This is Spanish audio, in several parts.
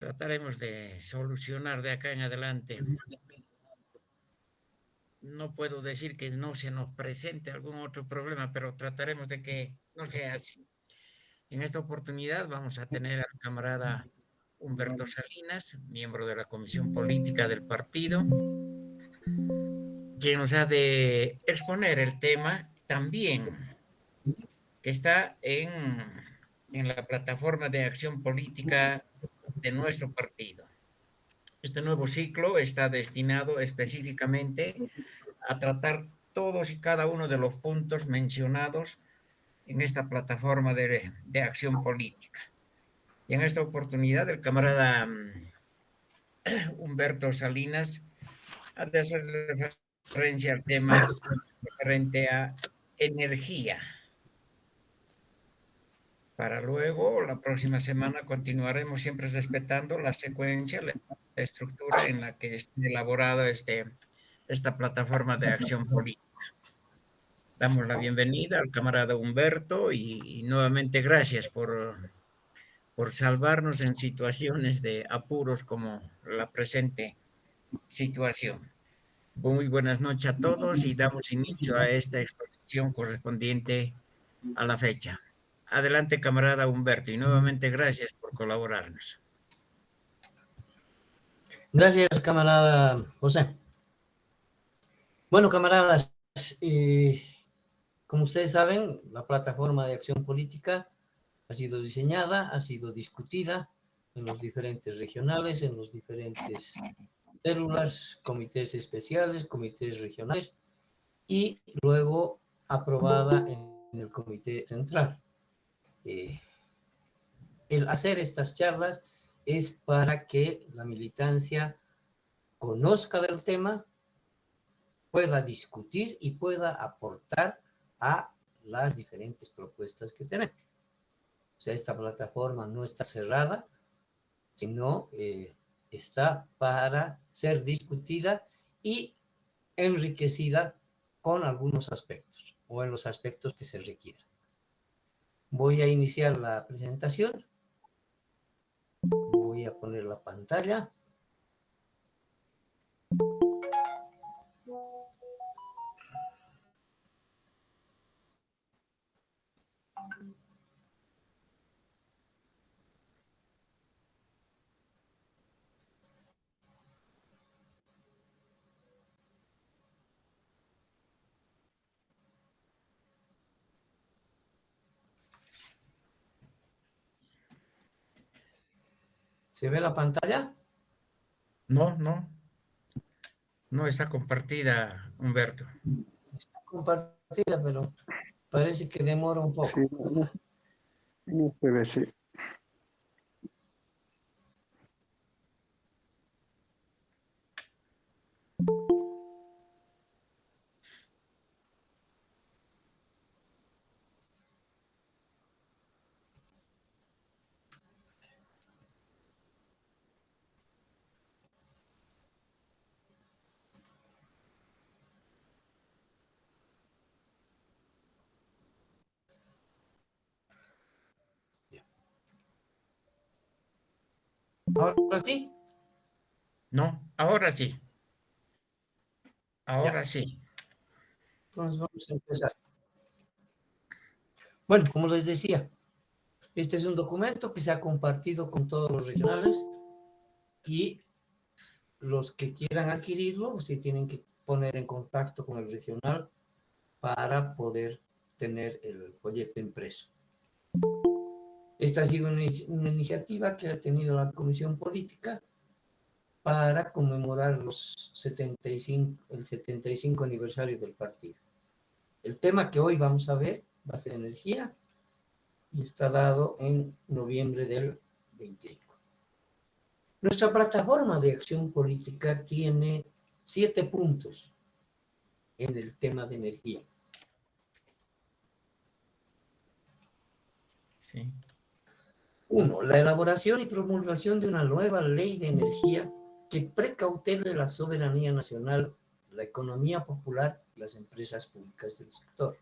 Trataremos de solucionar de acá en adelante. No puedo decir que no se nos presente algún otro problema, pero trataremos de que no sea así. En esta oportunidad vamos a tener al camarada Humberto Salinas, miembro de la Comisión Política del partido, quien nos ha de exponer el tema también que está en la plataforma de acción política de nuestro partido. Este nuevo ciclo está destinado específicamente a tratar todos y cada uno de los puntos mencionados en esta plataforma de acción política. Y en esta oportunidad, el camarada Humberto Salinas ha de hacer referencia al tema referente a energía. Para luego, la próxima semana, continuaremos siempre respetando la secuencia, la estructura en la que está elaborada esta plataforma de acción política. Damos la bienvenida al camarada Humberto y nuevamente gracias por salvarnos en situaciones de apuros como la presente situación. Muy buenas noches a todos y damos inicio a esta exposición correspondiente a la fecha. Adelante, camarada Humberto, y nuevamente gracias por colaborarnos. Gracias, camarada José. Bueno, camaradas, como ustedes saben, la plataforma de acción política ha sido diseñada, ha sido discutida en los diferentes regionales, en los diferentes células, comités especiales, comités regionales y luego aprobada en el comité central. El hacer estas charlas es para que la militancia conozca del tema, pueda discutir y pueda aportar a las diferentes propuestas que tenemos. O sea, esta plataforma no está cerrada, sino está para ser discutida y enriquecida con algunos aspectos o en los aspectos que se requieran. Voy a iniciar la presentación. Voy a poner la pantalla. ¿Se ve la pantalla? No está compartida, Humberto. Está compartida, pero parece que demora un poco. Sí, no se ve, sí. ¿Ahora sí? No, ahora sí. Ahora Ya. sí. Entonces vamos a empezar. Bueno, como les decía, este es un documento que se ha compartido con todos los regionales y los que quieran adquirirlo se tienen que poner en contacto con el regional para poder tener el folleto impreso. Esta ha sido una iniciativa que ha tenido la Comisión Política para conmemorar el 75 aniversario del partido. El tema que hoy vamos a ver va a ser energía y está dado en noviembre del 25. Nuestra plataforma de acción política tiene 7 puntos en el tema de energía. Sí. 1. La elaboración y promulgación de una nueva ley de energía que precautele la soberanía nacional, la economía popular y las empresas públicas del sector.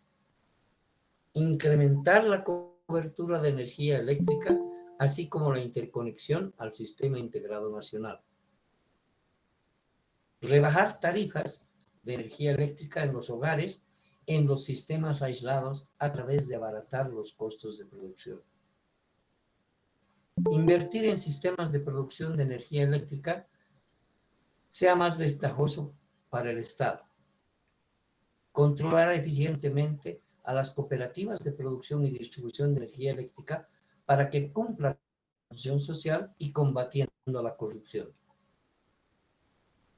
Incrementar la cobertura de energía eléctrica así como la interconexión al sistema integrado nacional. Rebajar tarifas de energía eléctrica en los hogares, en los sistemas aislados, a través de abaratar los costos de producción. Invertir en sistemas de producción de energía eléctrica sea más ventajoso para el Estado. Controlar eficientemente a las cooperativas de producción y distribución de energía eléctrica para que cumplan la función social y combatiendo la corrupción.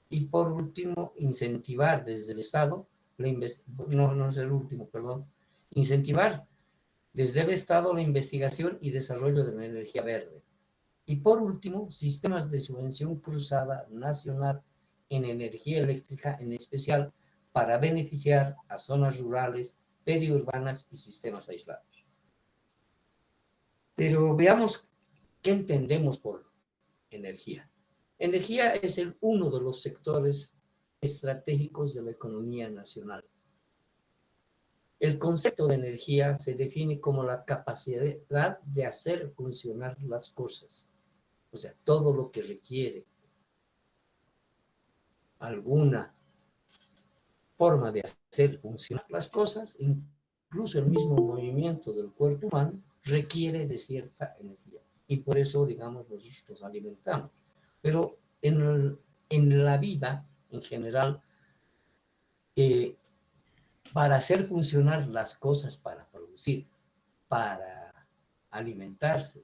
Y por último, incentivar desde el Estado, incentivar desde el Estado la investigación y desarrollo de la energía verde. Y por último, sistemas de subvención cruzada nacional en energía eléctrica, en especial para beneficiar a zonas rurales, periurbanas y sistemas aislados. Pero veamos qué entendemos por energía. Energía es uno de los sectores estratégicos de la economía nacional. El concepto de energía se define como la capacidad de hacer funcionar las cosas. O sea, todo lo que requiere alguna forma de hacer funcionar las cosas, incluso el mismo movimiento del cuerpo humano, requiere de cierta energía. Y por eso, digamos, nosotros nos alimentamos. Pero en la vida, en general, para hacer funcionar las cosas, para producir, para alimentarse,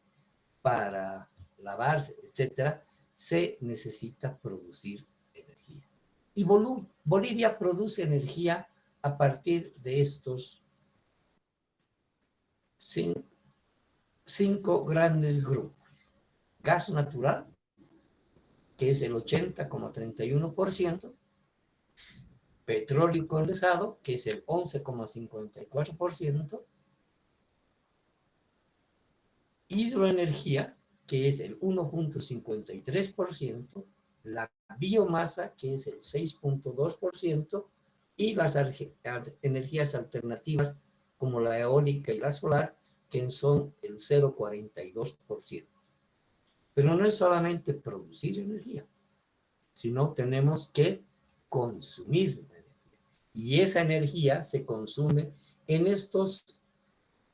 para lavarse, etcétera, se necesita producir energía. Y Bolivia produce energía a partir de estos cinco grandes grupos. Gas natural, que es el 80,31%, petróleo condensado, que es el 11,54%, hidroenergía, que es el 1,53%, la biomasa, que es el 6,2%, y las energías alternativas, como la eólica y la solar, que son el 0,42%. Pero no es solamente producir energía, sino tenemos que consumir energía. Y esa energía se consume en estos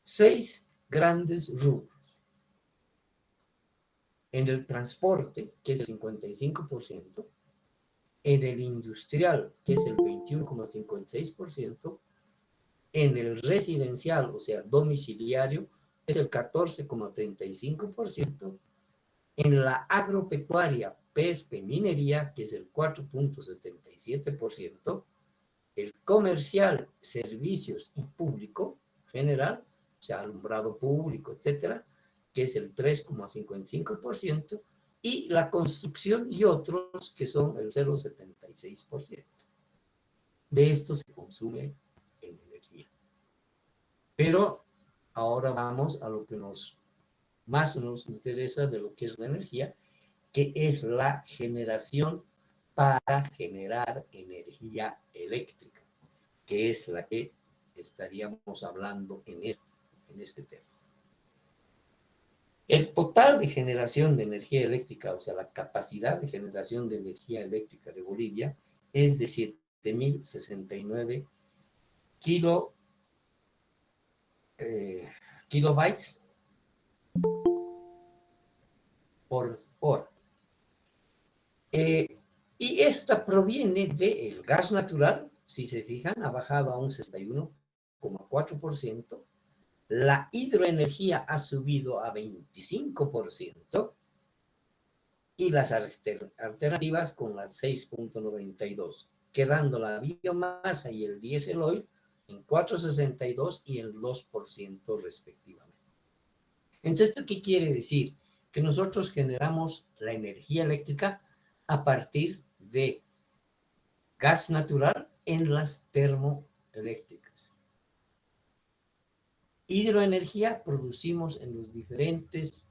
6 grandes rubros. En el transporte, que es el 55%, en el industrial, que es el 21,56%, en el residencial, o sea, domiciliario, es el 14,35%, en la agropecuaria, pesca y minería, que es el 4,77%, el comercial, servicios y público general, o sea, alumbrado público, etcétera, que es el 3,55%, y la construcción y otros, que son el 0,76%. De esto se consume en energía. Pero ahora vamos a lo que más nos interesa de lo que es la energía, que es la generación para generar energía eléctrica, que es la que estaríamos hablando en este tema. El total de generación de energía eléctrica, o sea, la capacidad de generación de energía eléctrica de Bolivia, es de 7.069 kilobytes por hora. Y esta proviene del gas natural, si se fijan, ha bajado a un 61,4%. La hidroenergía ha subido a 25% y las alternativas con las 6,92%, quedando la biomasa y el diésel oil en 4,62% y el 2% respectivamente. Entonces, ¿esto qué quiere decir? Que nosotros generamos la energía eléctrica a partir de gas natural en las termoeléctricas. Hidroenergía producimos en los diferentes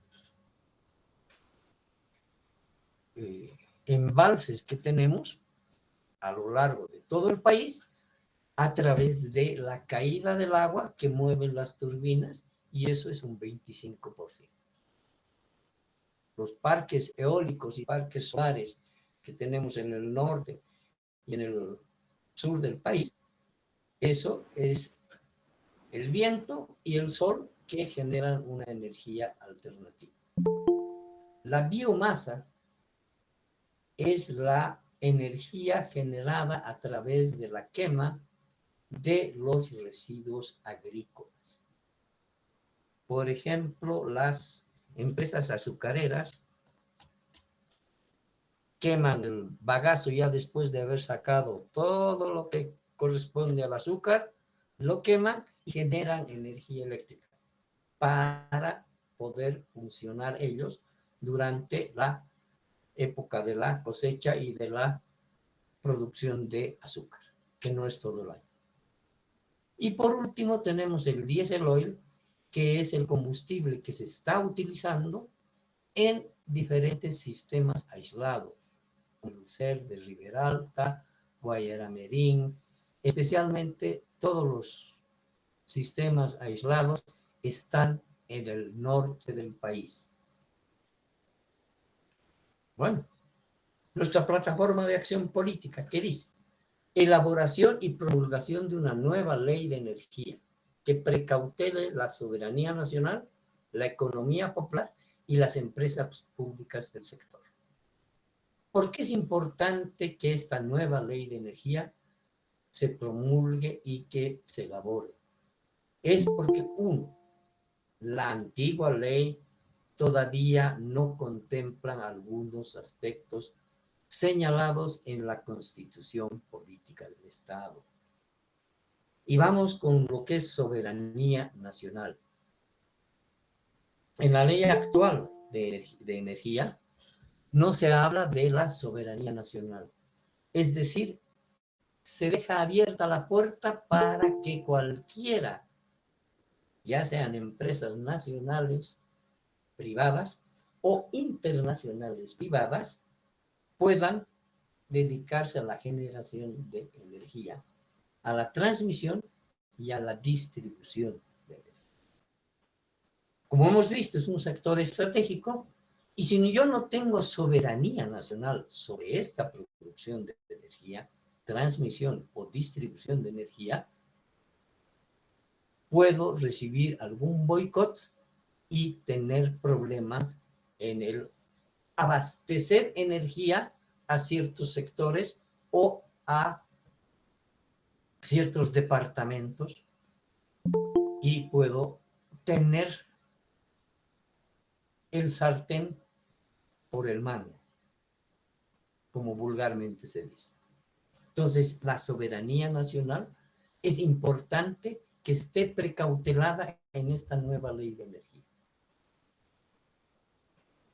embalses que tenemos a lo largo de todo el país a través de la caída del agua que mueven las turbinas, y eso es un 25%. los parques eólicos y parques solares que tenemos en el norte y en el sur del país, eso es el viento y el sol que generan una energía alternativa. La biomasa es la energía generada a través de la quema de los residuos agrícolas. Por ejemplo, las empresas azucareras queman el bagazo ya después de haber sacado todo lo que corresponde al azúcar, lo queman y generan energía eléctrica para poder funcionar ellos durante la época de la cosecha y de la producción de azúcar, que no es todo el año. Y por último tenemos el diesel oil, que es el combustible que se está utilizando en diferentes sistemas aislados, como el SER de Ribera Alta, Guayaramerín, especialmente todos los sistemas aislados están en el norte del país. Bueno, nuestra plataforma de acción política, ¿qué dice? Elaboración y promulgación de una nueva ley de energía que precautele la soberanía nacional, la economía popular y las empresas públicas del sector. ¿Por qué es importante que esta nueva ley de energía se promulgue y que se elabore? Es porque, uno, la antigua ley todavía no contempla algunos aspectos señalados en la Constitución Política del Estado. Y vamos con lo que es soberanía nacional. En la ley actual de energía no se habla de la soberanía nacional. Es decir, se deja abierta la puerta para que cualquiera, ya sean empresas nacionales, privadas o internacionales privadas, puedan dedicarse a la generación de energía, a la transmisión y a la distribución de energía. Como hemos visto, es un sector estratégico y si yo no tengo soberanía nacional sobre esta producción de energía, transmisión o distribución de energía, puedo recibir algún boicot y tener problemas en el abastecer energía a ciertos sectores o a ciertos departamentos y puedo tener el sartén por el mango, como vulgarmente se dice. Entonces, la soberanía nacional es importante que esté precautelada en esta nueva ley de energía.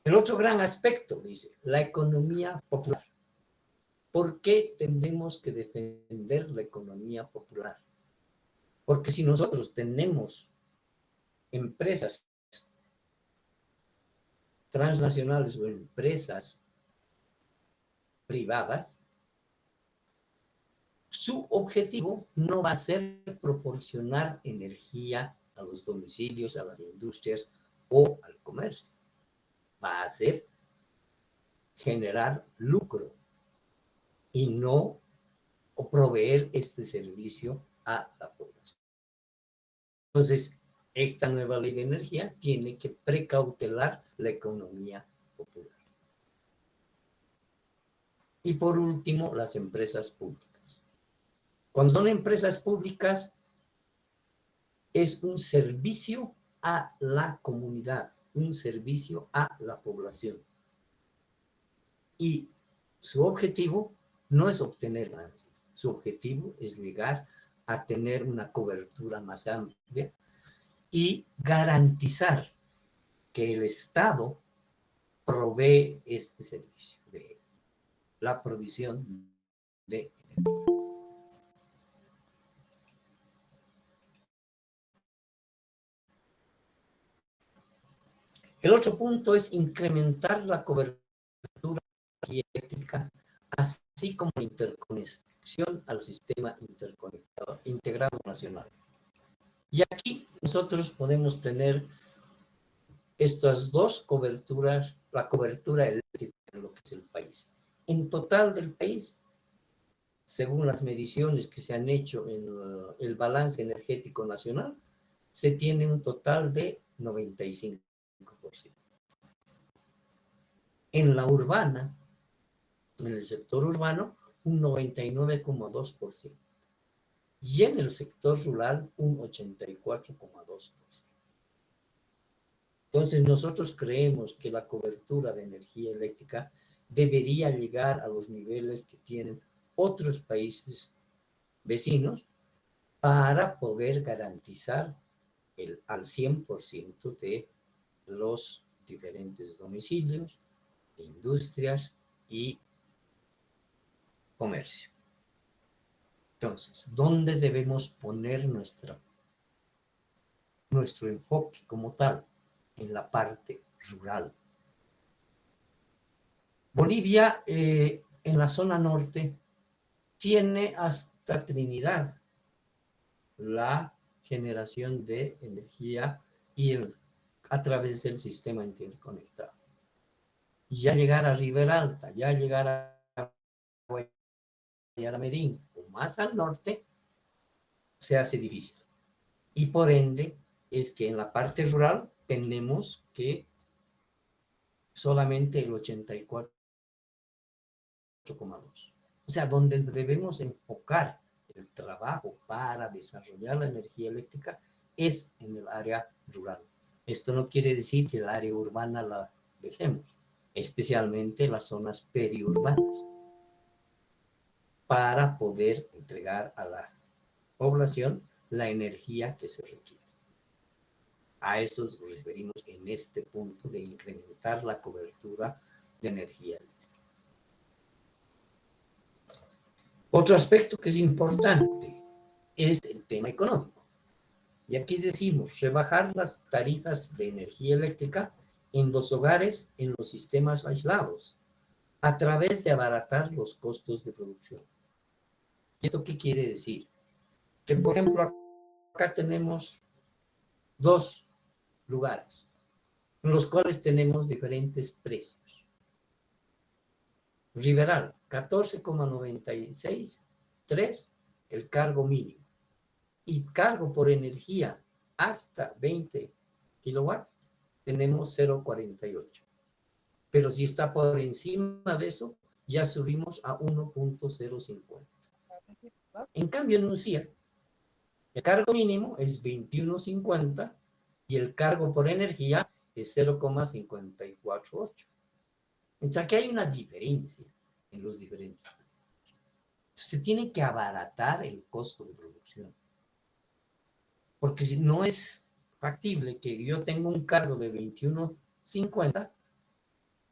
El otro gran aspecto, dice, la economía popular. ¿Por qué tenemos que defender la economía popular? Porque si nosotros tenemos empresas transnacionales o empresas privadas, su objetivo no va a ser proporcionar energía a los domicilios, a las industrias o al comercio. Va a ser generar lucro y no proveer este servicio a la población. Entonces, esta nueva ley de energía tiene que precautelar la economía popular. Y por último, las empresas públicas. Cuando son empresas públicas, es un servicio a la comunidad, un servicio a la población. Y su objetivo no es obtener ganancias, su objetivo es llegar a tener una cobertura más amplia y garantizar que el Estado provee este servicio de la provisión de energía. El otro punto es incrementar la cobertura eléctrica, así como la interconexión al sistema integrado nacional. Y aquí nosotros podemos tener estas dos coberturas, la cobertura eléctrica en lo que es el país. En total del país, según las mediciones que se han hecho en el balance energético nacional, se tiene un total de 95%. En la urbana, en el sector urbano, un 99,2%. Y en el sector rural, un 84,2%. Entonces, nosotros creemos que la cobertura de energía eléctrica debería llegar a los niveles que tienen otros países vecinos para poder garantizar al 100% de los diferentes domicilios, industrias y comercio. Entonces, ¿dónde debemos poner nuestro enfoque como tal? En la parte rural. Bolivia, en la zona norte, tiene hasta Trinidad la generación de energía a través del sistema interconectado. Ya llegar a Ribera Alta, ya llegar a Guayaramerín o más al norte, se hace difícil. Y por ende, es que en la parte rural tenemos que solamente el 84,2. O sea, donde debemos enfocar el trabajo para desarrollar la energía eléctrica es en el área rural. Esto no quiere decir que el área urbana la dejemos, especialmente las zonas periurbanas, para poder entregar a la población la energía que se requiere. A eso nos referimos en este punto de incrementar la cobertura de energía eléctrica. Otro aspecto que es importante es el tema económico. Y aquí decimos, rebajar las tarifas de energía eléctrica en los hogares, en los sistemas aislados, a través de abaratar los costos de producción. ¿Y esto qué quiere decir? Que, por ejemplo, acá tenemos dos lugares en los cuales tenemos diferentes precios. Riberal, 14,96, 3, el cargo mínimo. Y cargo por energía hasta 20 kilowatts, tenemos 0,48. Pero si está por encima de eso, ya subimos a 1,050. En cambio, en UCIA, el cargo mínimo es 21,50 y el cargo por energía es 0,548. Entonces, aquí hay una diferencia en los diferentes. Se tiene que abaratar el costo de producción. Porque si no es factible que yo tenga un cargo de 21,50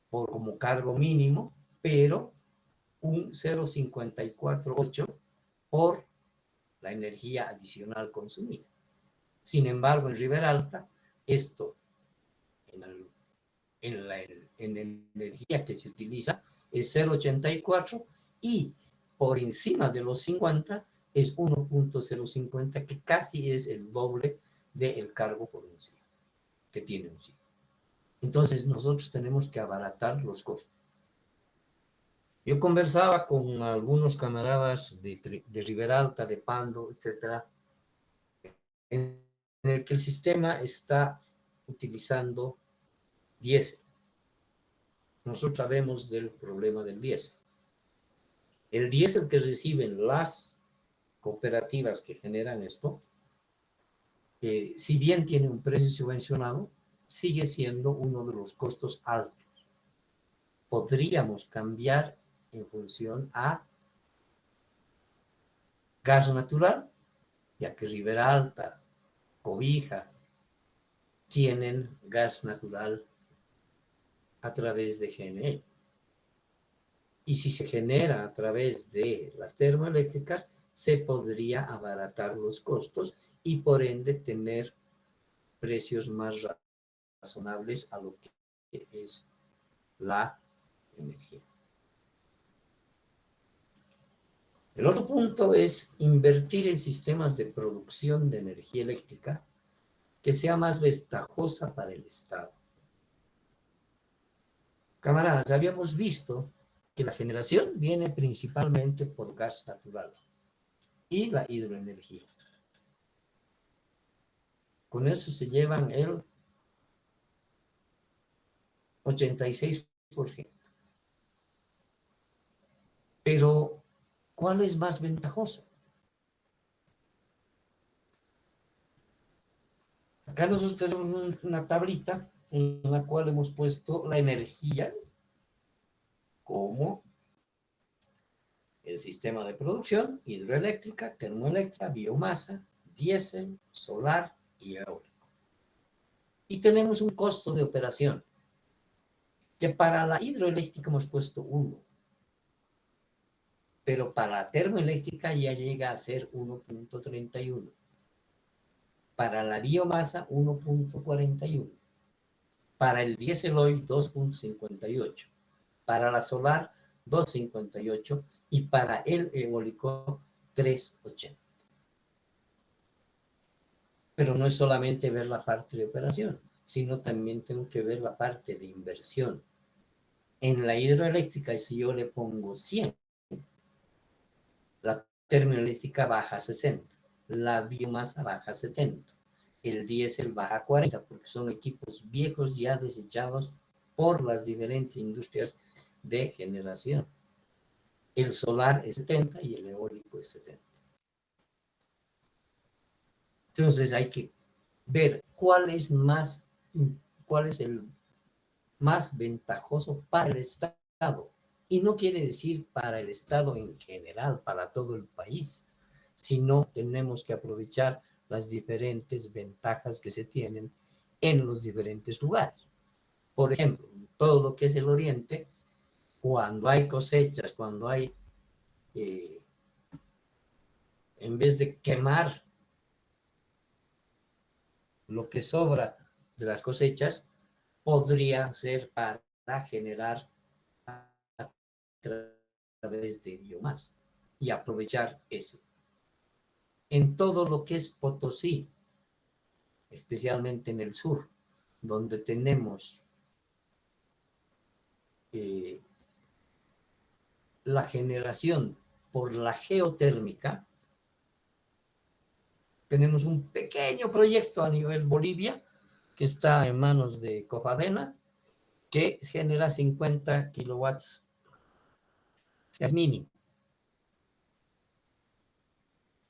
como cargo mínimo, pero un 0,548 por la energía adicional consumida. Sin embargo, en Ribera Alta, esto en la energía que se utiliza es 0,84 y por encima de los 50 es 1,050, que casi es el doble del cargo por uncilla que tiene uncilla. Entonces nosotros tenemos que abaratar los costos. Yo conversaba con algunos camaradas de Ribera Alta, de Pando, etcétera, en el que el sistema está utilizando diésel. Nosotros sabemos del problema del diésel. El diésel que reciben las cooperativas que generan esto, si bien tiene un precio subvencionado, sigue siendo uno de los costos altos. Podríamos cambiar en función a gas natural, ya que Ribera Alta, Cobija, tienen gas natural a través de GNL. Y si se genera a través de las termoeléctricas, se podría abaratar los costos y por ende tener precios más razonables a lo que es la energía. El otro punto es invertir en sistemas de producción de energía eléctrica que sea más ventajosa para el Estado. Camaradas, habíamos visto que la generación viene principalmente por gas natural y la hidroenergía. Con eso se llevan el 86%. Pero, ¿cuál es más ventajoso? Acá nosotros tenemos una tablita en la cual hemos puesto la energía como el sistema de producción, hidroeléctrica, termoeléctrica, biomasa, diésel, solar y eólico. Y tenemos un costo de operación, que para la hidroeléctrica hemos puesto 1, pero para la termoeléctrica ya llega a ser 1.31. Para la biomasa, 1.41. Para el diésel hoy, 2.58. Para la solar, 2.58. Y para el eólico, 3.80. Pero no es solamente ver la parte de operación, sino también tengo que ver la parte de inversión. En la hidroeléctrica, si yo le pongo 100, la termoeléctrica baja a 60, la biomasa baja a 70, el diésel baja a 40, porque son equipos viejos ya desechados por las diferentes industrias de generación. El solar es 70 y el eólico es 70. Entonces hay que ver cuál es el más ventajoso para el Estado. Y no quiere decir para el Estado en general, para todo el país, sino tenemos que aprovechar las diferentes ventajas que se tienen en los diferentes lugares. Por ejemplo, todo lo que es el oriente, cuando hay cosechas, cuando hay, en vez de quemar lo que sobra de las cosechas, podría ser para generar a través de biomasa y aprovechar eso. En todo lo que es Potosí, especialmente en el sur, donde tenemos la generación por la geotérmica, tenemos un pequeño proyecto a nivel Bolivia que está en manos de Cofadena, que genera 50 kilowatts. Es mínimo.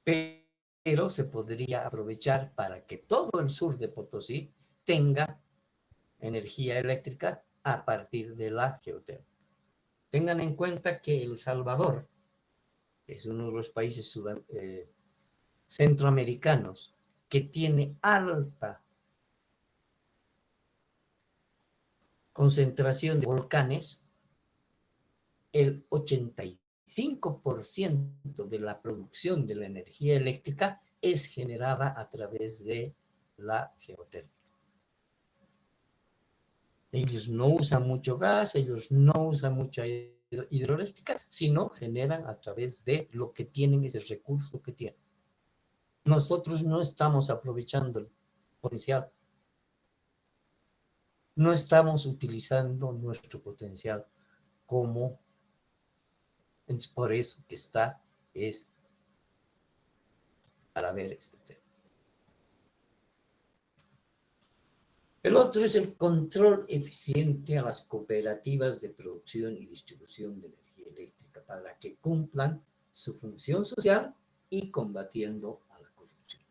Pero se podría aprovechar para que todo el sur de Potosí tenga energía eléctrica a partir de la geotérmica. Tengan en cuenta que El Salvador es uno de los países centroamericanos que tiene alta concentración de volcanes. El 85% de la producción de la energía eléctrica es generada a través de la geotérmica. Ellos no usan mucho gas, ellos no usan mucha hidroeléctrica, sino generan a través de lo que tienen, ese recurso que tienen. Nosotros no estamos aprovechando el potencial. No estamos utilizando nuestro potencial como. Es por eso que es para ver este tema. El otro es el control eficiente a las cooperativas de producción y distribución de energía eléctrica para que cumplan su función social y combatiendo a la corrupción.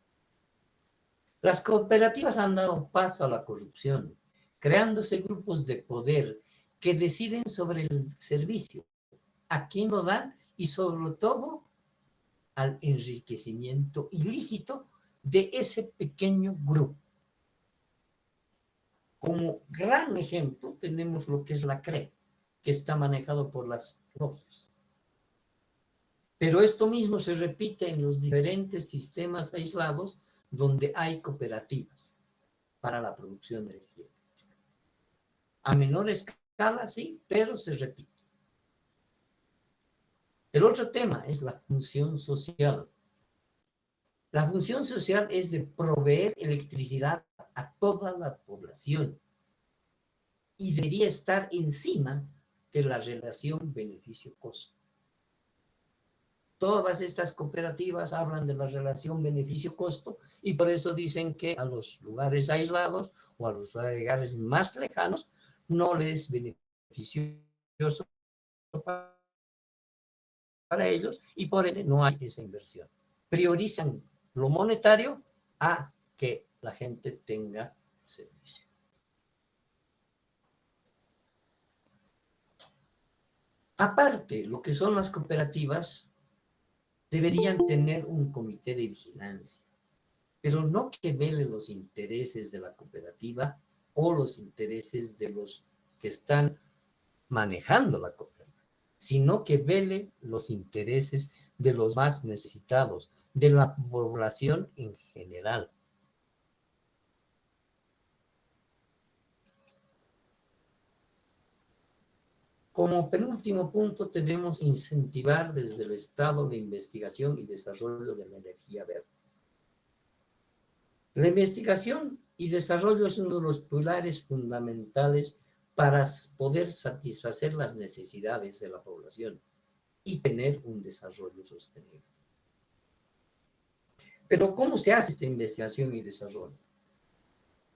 Las cooperativas han dado paso a la corrupción, creándose grupos de poder que deciden sobre el servicio, a quién lo dan y sobre todo al enriquecimiento ilícito de ese pequeño grupo. Como gran ejemplo tenemos lo que es la CRE, que está manejado por las logias. Pero esto mismo se repite en los diferentes sistemas aislados donde hay cooperativas para la producción de energía eléctrica. A menor escala, sí, pero se repite. El otro tema es la función social. La función social es de proveer electricidad a toda la población. y debería estar encima de la relación beneficio-costo. Todas estas cooperativas hablan de la relación beneficio-costo y por eso dicen que a los lugares aislados o a los lugares más lejanos no les es beneficioso para ellos y por ende no hay esa inversión. Priorizan lo monetario a que la gente tenga servicio. Aparte, lo que son las cooperativas deberían tener un comité de vigilancia, pero no que vele los intereses de la cooperativa o los intereses de los que están manejando la cooperativa, sino que vele los intereses de los más necesitados, de la población en general. Como penúltimo punto, tenemos incentivar desde el Estado la investigación y desarrollo de la energía verde. La investigación y desarrollo es uno de los pilares fundamentales para poder satisfacer las necesidades de la población y tener un desarrollo sostenible. Pero ¿cómo se hace esta investigación y desarrollo?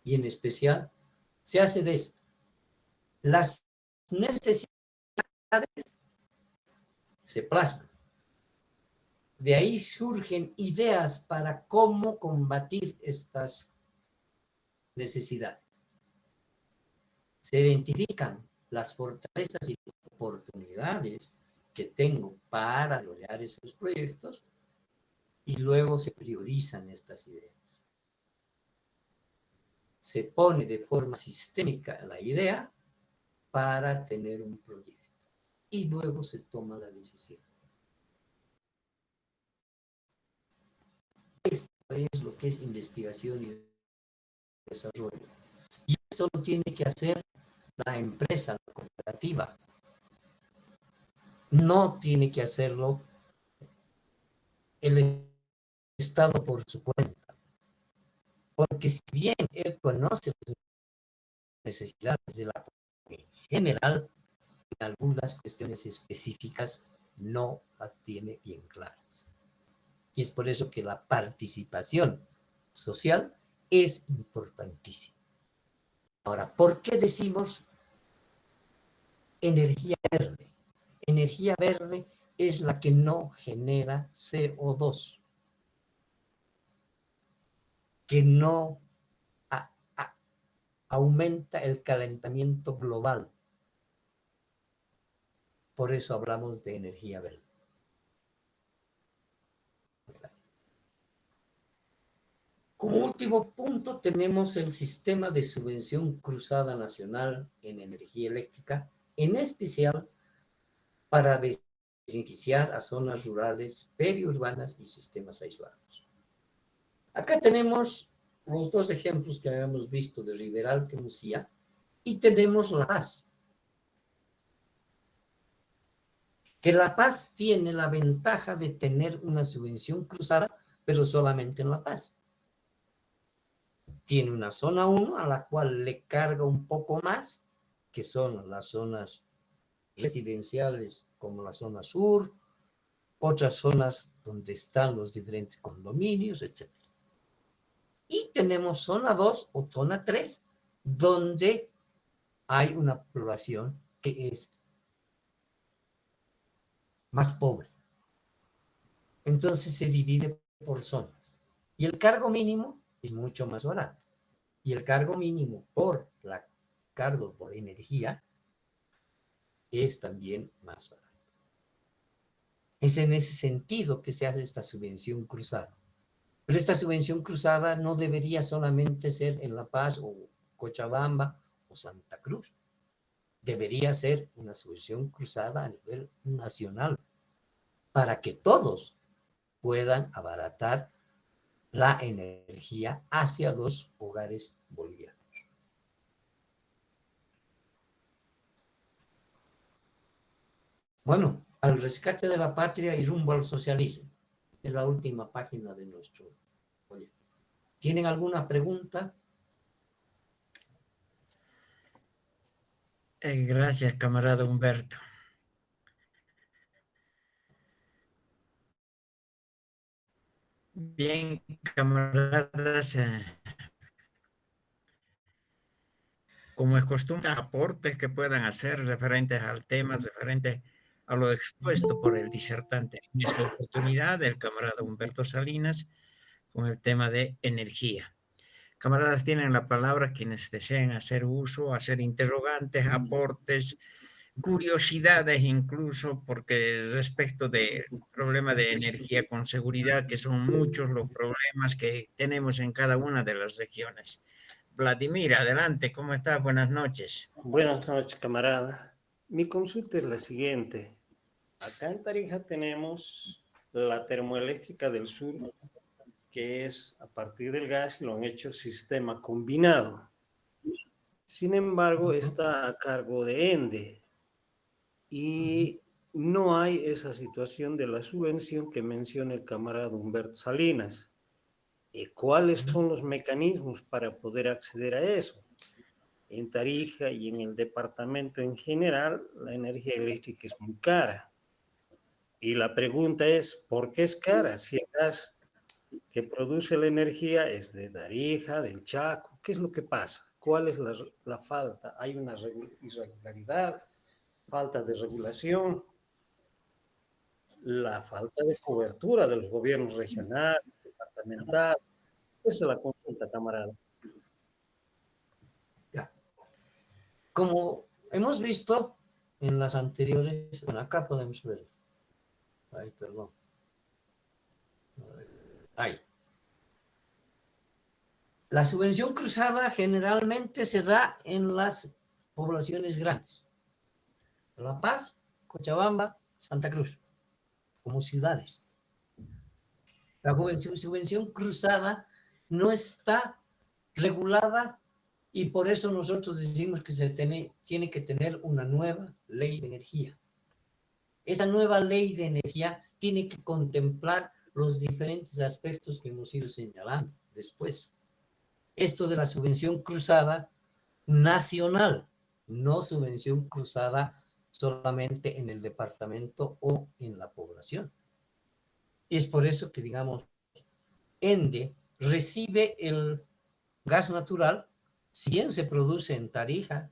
Y en especial, se hace de esto. Las necesidades se plasman. De ahí surgen ideas para cómo combatir estas necesidades. Se identifican las fortalezas y las oportunidades que tengo para desarrollar esos proyectos y luego se priorizan estas ideas. Se pone de forma sistémica la idea para tener un proyecto y luego se toma la decisión. Esto es lo que es investigación y desarrollo. Y esto lo tiene que hacer la empresa, la cooperativa. No tiene que hacerlo el Estado por su cuenta. Porque si bien él conoce las necesidades de la comunidad en general, en algunas cuestiones específicas no las tiene bien claras. Y es por eso que la participación social es importantísima. Ahora, ¿por qué decimos energía verde? Energía verde es la que no genera CO2, que no aumenta el calentamiento global. Por eso hablamos de energía verde. Como último punto tenemos el sistema de subvención cruzada nacional en energía eléctrica, en especial para beneficiar a zonas rurales, periurbanas y sistemas aislados. Acá tenemos los dos ejemplos que habíamos visto de Riberalta y Mucía, y tenemos La Paz. Que La Paz tiene la ventaja de tener una subvención cruzada, pero solamente en La Paz. Tiene una zona 1 a la cual le carga un poco más, que son las zonas residenciales como la zona sur, otras zonas donde están los diferentes condominios, etc. Y tenemos zona 2 o zona 3, donde hay una población que es más pobre. Entonces se divide por zonas. Y el cargo mínimo es mucho más barato. Y el cargo mínimo por la cargo por energía es también más barato. Es en ese sentido que se hace esta subvención cruzada. Pero esta subvención cruzada no debería solamente ser en La Paz o Cochabamba o Santa Cruz. Debería ser una subvención cruzada a nivel nacional para que todos puedan abaratar la energía hacia los hogares bolivianos. Bueno, al rescate de la patria y rumbo al socialismo. Es la última página de nuestro folleto. ¿Tienen alguna pregunta? Gracias, camarada Humberto. Bien, camaradas, como es costumbre, aportes que puedan hacer referentes al tema, referentes a lo expuesto por el disertante en esta oportunidad, el camarada Humberto Salinas, con el tema de energía. Camaradas, tienen la palabra quienes deseen hacer uso, hacer interrogantes, aportes, curiosidades incluso, porque respecto del problema de energía con seguridad, que son muchos los problemas que tenemos en cada una de las regiones. Vladimir, adelante, ¿cómo estás? Buenas noches. Buenas noches, camarada. Mi consulta es la siguiente. Acá en Tarija tenemos la termoeléctrica del sur, que es a partir del gas y lo han hecho sistema combinado. Sin embargo, está a cargo de ENDE y no hay esa situación de la subvención que menciona el camarada Humberto Salinas. ¿Cuáles son los mecanismos para poder acceder a eso? En Tarija y en el departamento en general, la energía eléctrica es muy cara. Y la pregunta es, ¿por qué es cara? Si el gas que produce la energía es de Tarija, del Chaco, ¿qué es lo que pasa? ¿Cuál es la falta? ¿Hay una irregularidad? ¿Falta de regulación? ¿La falta de cobertura de los gobiernos regionales, departamentales? Esa es la consulta, camarada. Ya. Como hemos visto en las anteriores, bueno, acá podemos ver. Ay, perdón. Ahí. La subvención cruzada generalmente se da en las poblaciones grandes. La Paz, Cochabamba, Santa Cruz, como ciudades. La subvención cruzada no está regulada y por eso nosotros decimos que tiene que tener una nueva ley de energía. Esa nueva ley de energía tiene que contemplar los diferentes aspectos que hemos ido señalando después. Esto de la subvención cruzada nacional, no subvención cruzada solamente en el departamento o en la población. Es por eso que, digamos, ENDE recibe el gas natural, si bien se produce en Tarija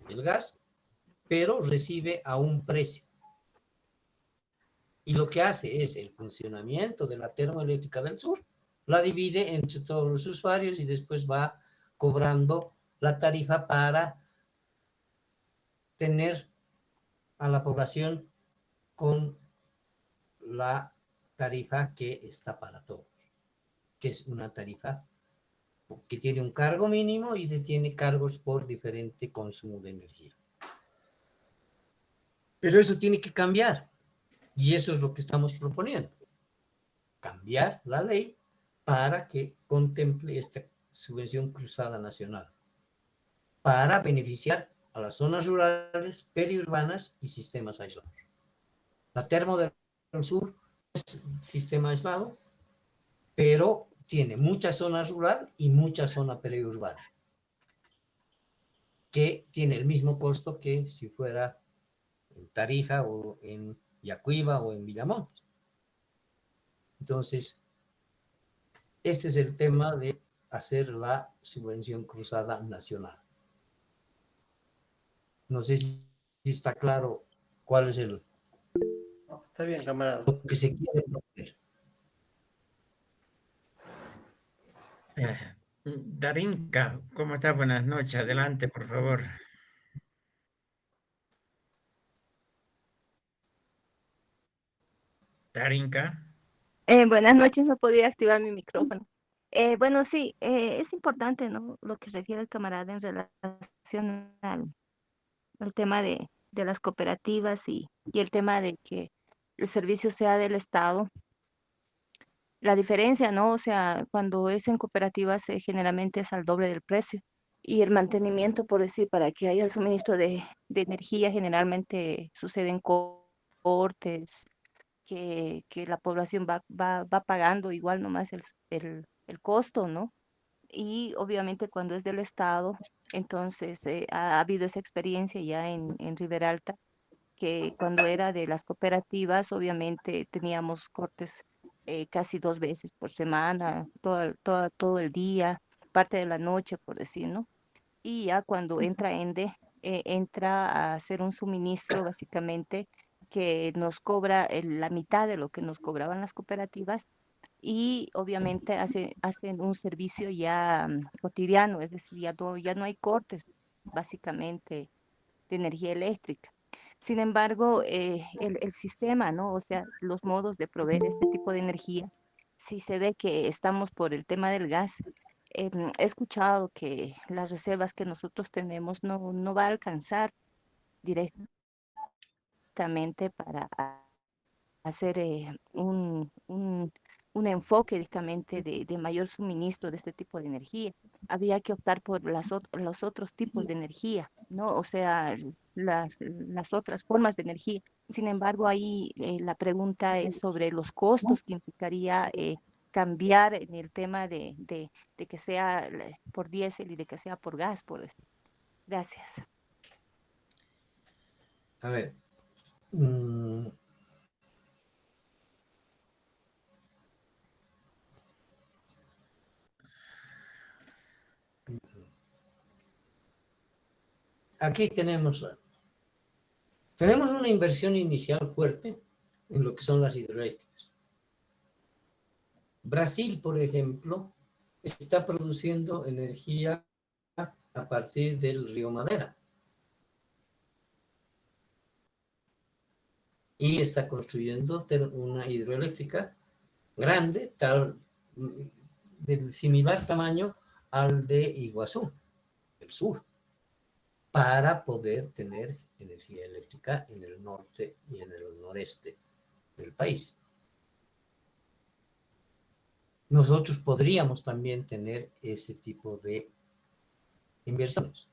el gas, pero recibe a un precio. Y lo que hace es el funcionamiento de la termoeléctrica del sur, la divide entre todos los usuarios y después va cobrando la tarifa para tener a la población con la tarifa que está para todos, que es una tarifa que tiene un cargo mínimo y tiene cargos por diferente consumo de energía. Pero eso tiene que cambiar y eso es lo que estamos proponiendo. Cambiar la ley para que contemple esta subvención cruzada nacional, para beneficiar a las zonas rurales, periurbanas y sistemas aislados. La termo del sur es sistema aislado, pero tiene mucha zona rural y mucha zona periurbana, que tiene el mismo costo que si fuera en Tarija o en Yacuiba o en Villamontes. Entonces, este es el tema de hacer la subvención cruzada nacional. No sé si está claro cuál es el Está bien, camarada. lo que se quiere hacer. Darinka, ¿cómo estás? Buenas noches. Adelante, por favor. Darinka. Buenas noches, no podía activar mi micrófono. Bueno, sí, es importante, ¿no? Lo que refiere el camarada en relación al tema de las cooperativas y el tema de que el servicio sea del Estado. La diferencia, ¿no? O sea, cuando es en cooperativas, generalmente es al doble del precio. Y el mantenimiento, por decir, para que haya el suministro de energía, generalmente suceden cortes, que la población va pagando igual nomás el costo, ¿no? y obviamente cuando es del Estado, entonces ha habido esa experiencia ya en Riberalta, que cuando era de las cooperativas, obviamente teníamos cortes casi 2 veces por semana, todo el día, parte de la noche, por decir, ¿no? Y ya cuando entra ENDE, entra a hacer un suministro básicamente que nos cobra la mitad de lo que nos cobraban las cooperativas y obviamente hacen un servicio ya cotidiano, es decir, ya no hay cortes básicamente de energía eléctrica. Sin embargo, el sistema, ¿no? O sea, los modos de proveer este tipo de energía, si se ve que estamos por el tema del gas, he escuchado que las reservas que nosotros tenemos no va a alcanzar directamente para hacer un enfoque directamente de mayor suministro de este tipo de energía. Había que optar por los otros tipos de energía, ¿no? O sea, las otras formas de energía. Sin embargo, ahí la pregunta es sobre los costos que implicaría cambiar en el tema de que sea por diésel y de que sea por gas, por eso. Gracias. A ver, mm, aquí tenemos una inversión inicial fuerte en lo que son las hidroeléctricas. Brasil, por ejemplo, está produciendo energía a partir del río Madera y está construyendo una hidroeléctrica grande, de similar tamaño al de Iguazú, el sur, para poder tener energía eléctrica en el norte y en el noreste del país. Nosotros podríamos también tener ese tipo de inversiones.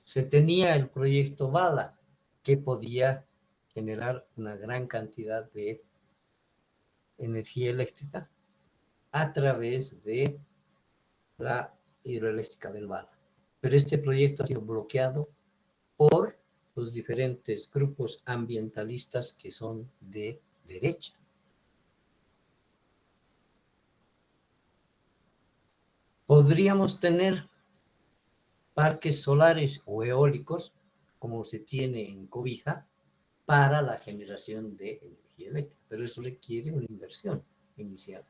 Se tenía el proyecto Bala, que podía generar una gran cantidad de energía eléctrica a través de la hidroeléctrica del Bala. Pero este proyecto ha sido bloqueado por los diferentes grupos ambientalistas que son de derecha. Podríamos tener parques solares o eólicos, como se tiene en Cobija, para la generación de energía eléctrica, pero eso requiere una inversión inicial.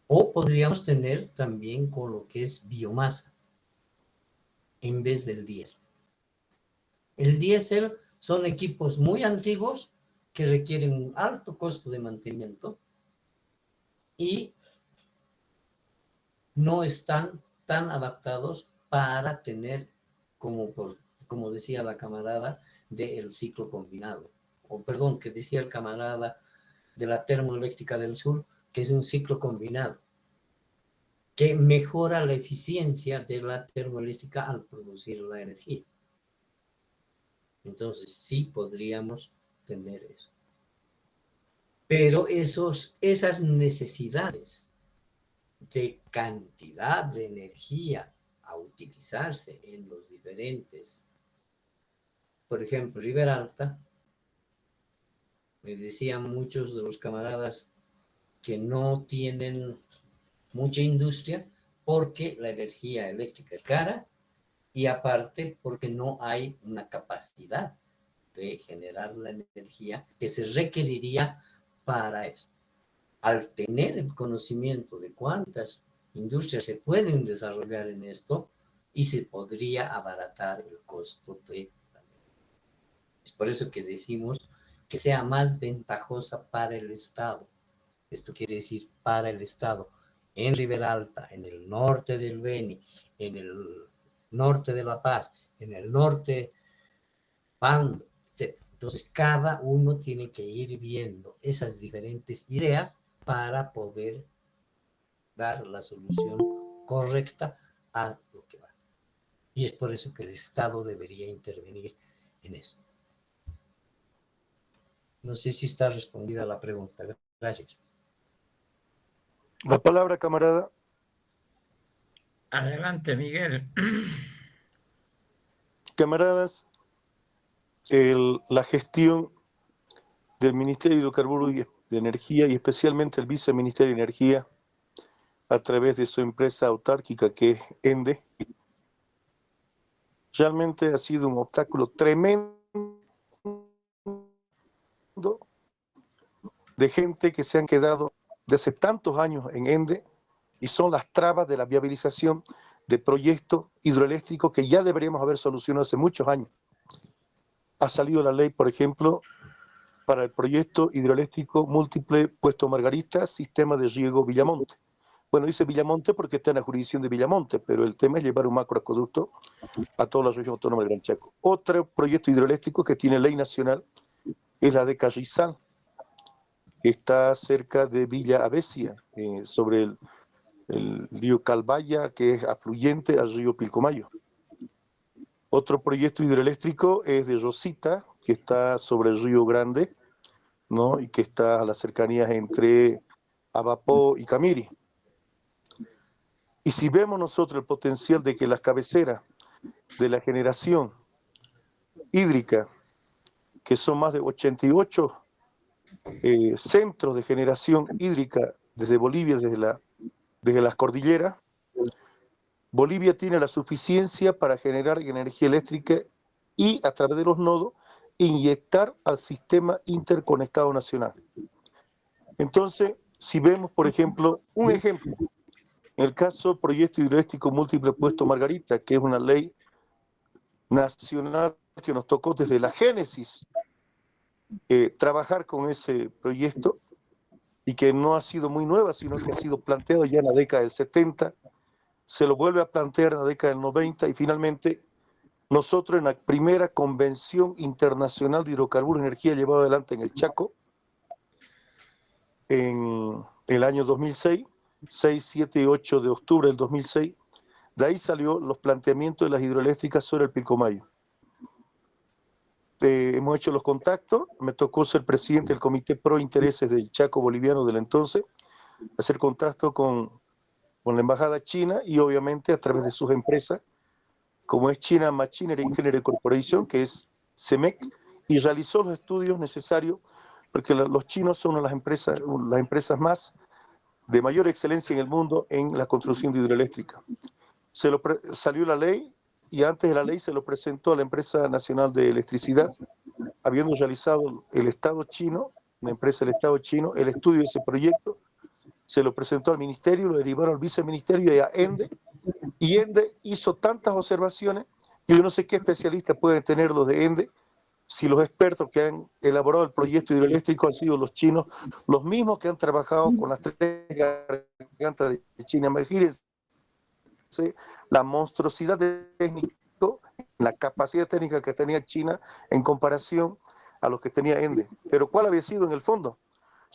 O podríamos tener también con lo que es biomasa, en vez del diésel. El diésel son equipos muy antiguos que requieren un alto costo de mantenimiento y no están tan adaptados para tener, como decía la camarada, del ciclo combinado. O perdón, que decía el camarada de la termoeléctrica del sur, que es un ciclo combinado, que mejora la eficiencia de la termoeléctrica al producir la energía. Entonces sí podríamos tener eso. Pero esas necesidades de cantidad de energía a utilizarse en los diferentes, por ejemplo, Riberalta, me decían muchos de los camaradas que no tienen mucha industria porque la energía eléctrica es cara y aparte porque no hay una capacidad de generar la energía que se requeriría para esto. Al tener el conocimiento de cuántas industrias se pueden desarrollar en esto y se podría abaratar el costo de la energía. Es por eso que decimos que sea más ventajosa para el Estado. Esto quiere decir para el Estado en Riberalta, en el norte del Beni, en el norte de La Paz, en el norte Pando, etc. Entonces, cada uno tiene que ir viendo esas diferentes ideas para poder dar la solución correcta a lo que va. Y es por eso que el Estado debería intervenir en esto. No sé si está respondida la pregunta. Gracias. La palabra, camarada. Adelante, Miguel. Camaradas, la gestión del Ministerio de Hidrocarburos y de Energía y especialmente el Viceministerio de Energía a través de su empresa autárquica que es ENDE, realmente ha sido un obstáculo tremendo de gente que se han quedado desde tantos años en ENDE y son las trabas de la viabilización de proyectos hidroeléctricos que ya deberíamos haber solucionado hace muchos años. Ha salido la ley, por ejemplo, para el proyecto hidroeléctrico múltiple Puesto Margarita, sistema de riego Villamonte. Bueno, dice Villamonte porque está en la jurisdicción de Villamonte, pero el tema es llevar un macroacueducto a toda la región autónoma del Gran Chaco. Otro proyecto hidroeléctrico que tiene ley nacional es la de Carrizal, que está cerca de Villa Avesia, sobre el río Calvaya, que es afluyente al río Pilcomayo. Otro proyecto hidroeléctrico es de Rosita, que está sobre el río Grande, ¿no? Y que está a las cercanías entre Abapó y Camiri. Y si vemos nosotros el potencial de que las cabeceras de la generación hídrica, que son más de 88 centros de generación hídrica desde Bolivia, desde las cordilleras, Bolivia tiene la suficiencia para generar energía eléctrica y a través de los nodos inyectar al sistema interconectado nacional. Entonces, si vemos, por ejemplo, un ejemplo, en el caso Proyecto Hidroeléctrico Múltiple Puesto Margarita, que es una ley nacional que nos tocó desde la génesis trabajar con ese proyecto y que no ha sido muy nueva, sino que ha sido planteado ya en la década del 70, se lo vuelve a plantear en la década del 90 y finalmente nosotros en la primera convención internacional de hidrocarburos y energía llevada adelante en el Chaco, en el año 2006, 6, 7 y 8 de octubre del 2006, de ahí salió los planteamientos de las hidroeléctricas sobre el Pilcomayo. Hemos hecho los contactos, me tocó ser presidente del Comité Pro Intereses del Chaco Boliviano del entonces, hacer contacto con la Embajada China y obviamente a través de sus empresas, como es China Machinery Engineering Corporation, que es CEMEC, y realizó los estudios necesarios, porque los chinos son las empresas más de mayor excelencia en el mundo en la construcción de hidroeléctrica. Salió la ley y antes de la ley se lo presentó a la Empresa Nacional de Electricidad, habiendo realizado el Estado chino, la empresa del Estado chino, el estudio de ese proyecto, se lo presentó al ministerio, lo derivaron al viceministerio y a ENDE, y ENDE hizo tantas observaciones que yo no sé qué especialistas pueden tener los de ENDE, si los expertos que han elaborado el proyecto hidroeléctrico han sido los chinos, los mismos que han trabajado con las 3 gargantas de China. Imagínense la monstruosidad técnica, la capacidad técnica que tenía China en comparación a los que tenía ENDE. Pero ¿cuál había sido en el fondo?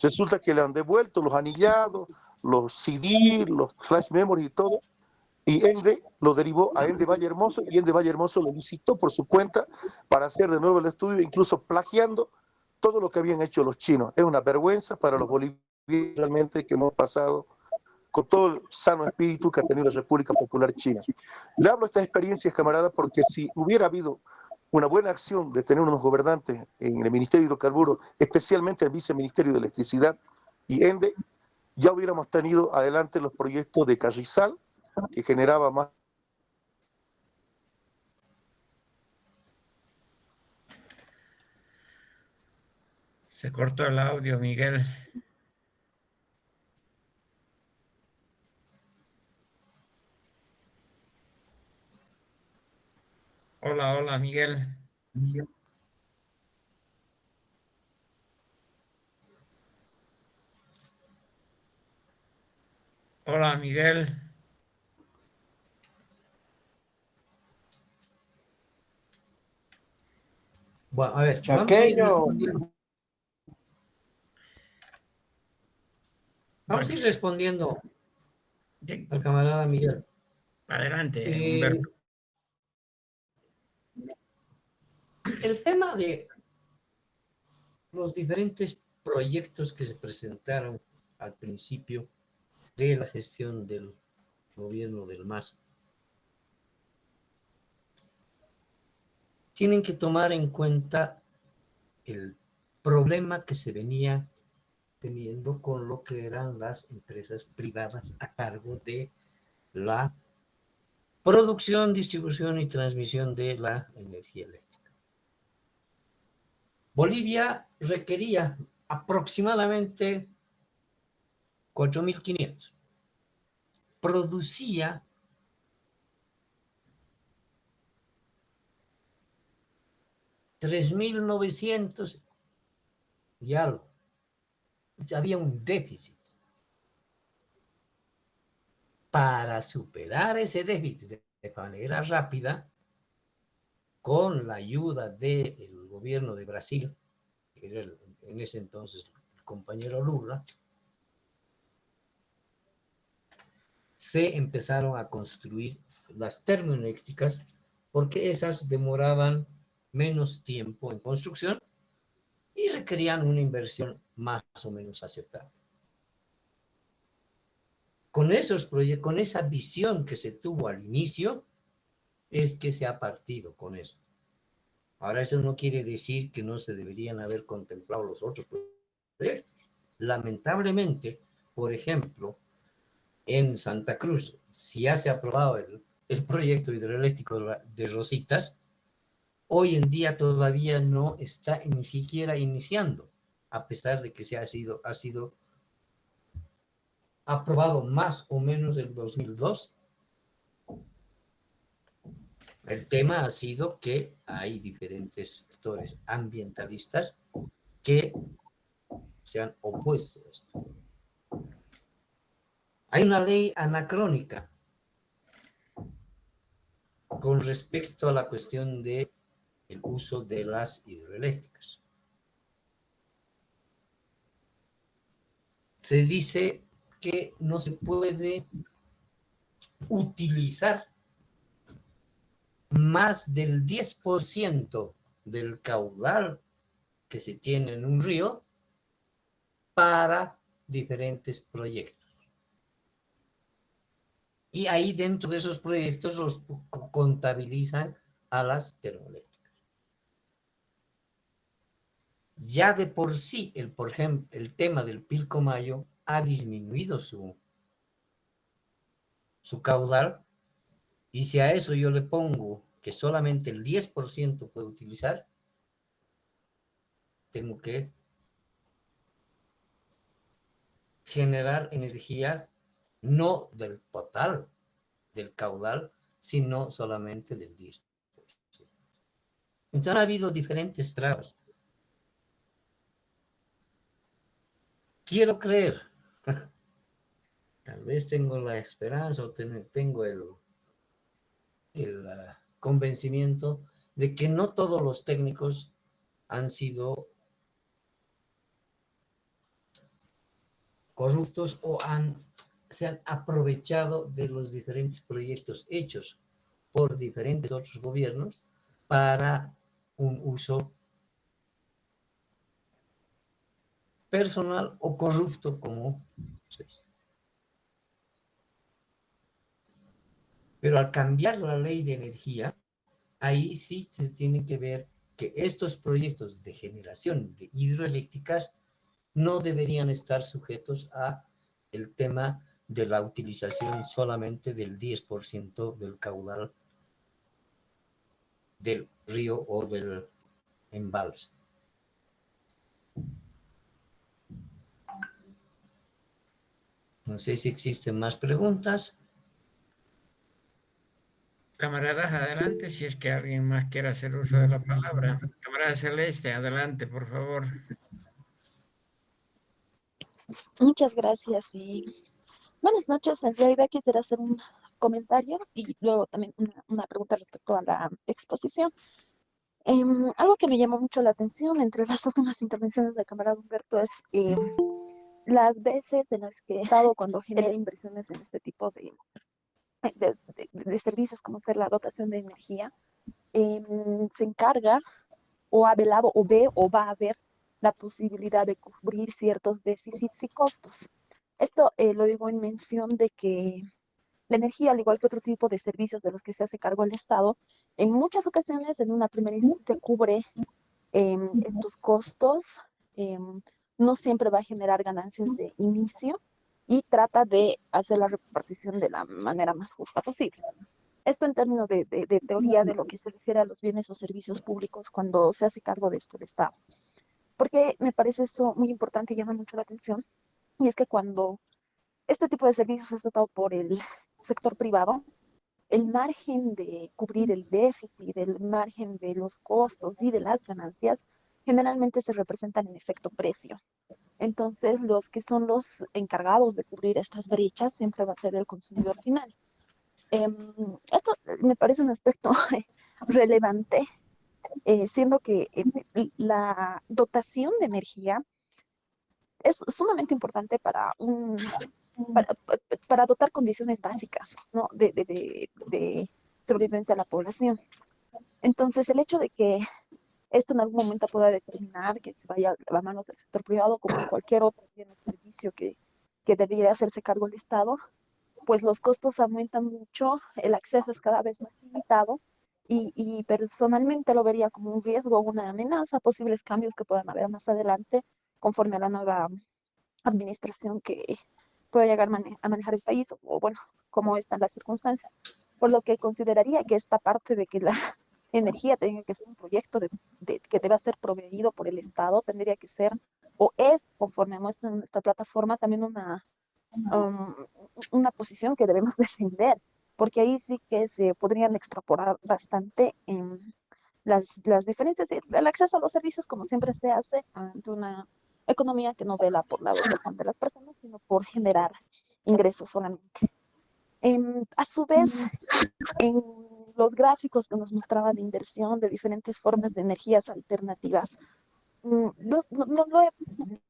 Resulta que le han devuelto los anillados, los CD, los flash memory y todo, y ENDE lo derivó a ENDE Valle Hermoso, y ENDE Valle Hermoso lo licitó por su cuenta para hacer de nuevo el estudio, incluso plagiando todo lo que habían hecho los chinos. Es una vergüenza para los bolivianos realmente que hemos pasado con todo el sano espíritu que ha tenido la República Popular China. Le hablo de estas experiencias, camaradas, porque si hubiera habido una buena acción de tener unos gobernantes en el Ministerio de Hidrocarburos, especialmente el Viceministerio de Electricidad y ENDE, ya hubiéramos tenido adelante los proyectos de Carrizal, que generaba más. Se cortó el audio, Miguel. Hola, hola, Miguel. Hola, Miguel. Bueno, a ver, Chaqueño. vamos a ir respondiendo Sí, al camarada Miguel. adelante, Humberto. El tema de los diferentes proyectos que se presentaron al principio de la gestión del gobierno del MAS tienen que tomar en cuenta el problema que se venía teniendo con lo que eran las empresas privadas a cargo de la producción, distribución y transmisión de la energía eléctrica. Bolivia requería aproximadamente 4.500. Producía 3.900 y algo. Había un déficit. Para superar ese déficit de manera rápida, con la ayuda del gobierno de Brasil, que era en ese entonces el compañero Lula, se empezaron a construir las termoeléctricas porque esas demoraban menos tiempo en construcción y requerían una inversión más o menos aceptable. Con esos proyectos, con esa visión que se tuvo al inicio, es que se ha partido con eso. Ahora, eso no quiere decir que no se deberían haber contemplado los otros proyectos. Lamentablemente, por ejemplo, en Santa Cruz, si ya se ha aprobado el proyecto hidroeléctrico de Rositas, hoy en día todavía no está ni siquiera iniciando, a pesar de que ha sido aprobado más o menos el 2002. El tema ha sido que hay diferentes sectores ambientalistas que se han opuesto a esto. Hay una ley anacrónica con respecto a la cuestión del uso de las hidroeléctricas. Se dice que no se puede utilizar más del 10% del caudal que se tiene en un río para diferentes proyectos. Y ahí dentro de esos proyectos los contabilizan a las termoeléctricas. Ya de por sí, por ejemplo, el tema del Pilcomayo ha disminuido su caudal, y si a eso yo le pongo que solamente el 10% puedo utilizar, tengo que generar energía no del total del caudal, sino solamente del 10%. Entonces ha habido diferentes trabas. Quiero creer, tal vez tengo la esperanza o tengo el convencimiento de que no todos los técnicos han sido corruptos o se han aprovechado de los diferentes proyectos hechos por diferentes otros gobiernos para un uso personal o corrupto, como se dice. Pero al cambiar la ley de energía, ahí sí se tiene que ver que estos proyectos de generación de hidroeléctricas no deberían estar sujetos a el tema de la utilización solamente del 10% del caudal del río o del embalse. No sé si existen más preguntas. Camaradas, adelante, si es que alguien más quiere hacer uso de la palabra. Camarada Celeste, adelante, por favor. Muchas gracias y buenas noches. En realidad quisiera hacer un comentario y luego también una pregunta respecto a la exposición. Algo que me llamó mucho la atención entre las últimas intervenciones del camarada Humberto es las veces en las que he estado cuando genera inversiones en este tipo de servicios como ser la dotación de energía, se encarga o ha velado o ve o va a ver la posibilidad de cubrir ciertos déficits y costos. Esto lo digo en mención de que la energía, al igual que otro tipo de servicios de los que se hace cargo el Estado, en muchas ocasiones en una primera instancia cubre tus costos, no siempre va a generar ganancias de inicio y trata de hacer la repartición de la manera más justa posible. Esto en términos de teoría de lo que se refiere a los bienes o servicios públicos cuando se hace cargo de esto el Estado. Porque me parece eso muy importante y llama mucho la atención, y es que cuando este tipo de servicios es tratado por el sector privado, el margen de cubrir el déficit, el margen de los costos y de las ganancias, generalmente se representan en efecto precio. Entonces, los que son los encargados de cubrir estas brechas siempre va a ser el consumidor final. Esto me parece un aspecto relevante, siendo que la dotación de energía es sumamente importante para dotar condiciones básicas, ¿no? de sobrevivencia a la población. Entonces, el hecho de que esto en algún momento pueda determinar que se vaya a manos del sector privado, como en cualquier otro bien o servicio que debería hacerse cargo el Estado, pues los costos aumentan mucho, el acceso es cada vez más limitado y personalmente lo vería como un riesgo, una amenaza, posibles cambios que puedan haber más adelante conforme a la nueva administración que pueda llegar a manejar el país o bueno, cómo están las circunstancias. Por lo que consideraría que esta parte de que la energía tenga que ser un proyecto que deba ser proveído por el Estado, tendría que ser o es, conforme muestra en nuestra plataforma, también um, una posición que debemos defender, porque ahí sí que se podrían extrapolar bastante las diferencias y el acceso a los servicios, como siempre se hace ante una economía que no vela por la dotación de las personas, sino por generar ingresos solamente. A su vez, en los gráficos que nos mostraban de inversión de diferentes formas de energías alternativas, no lo he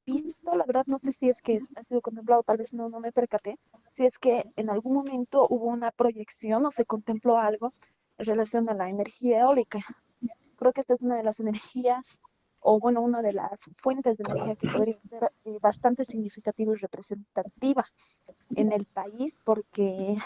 visto, la verdad no sé si es que ha sido contemplado, tal vez no me percaté, si es que en algún momento hubo una proyección o se contempló algo en relación a la energía eólica. Creo que esta es una de las energías, o bueno, una de las fuentes de energía que podría ser bastante significativa y representativa en el país, porque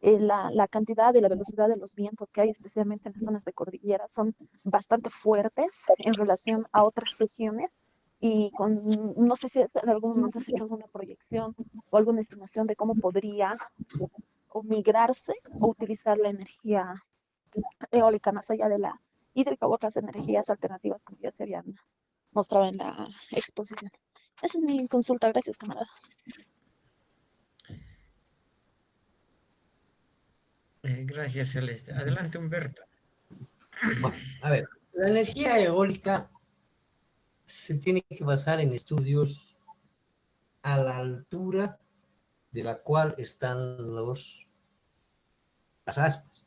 la cantidad y la velocidad de los vientos que hay, especialmente en las zonas de cordillera, son bastante fuertes en relación a otras regiones. Y no sé si en algún momento se ha hecho alguna proyección o alguna estimación de cómo podría o migrarse o utilizar la energía eólica más allá de la hídrica u otras energías alternativas que ya se habían mostrado en la exposición. Esa es mi consulta. Gracias, camaradas. Gracias, Celeste. Adelante, Humberto. Bueno, a ver, la energía eólica se tiene que basar en estudios a la altura de la cual están las aspas.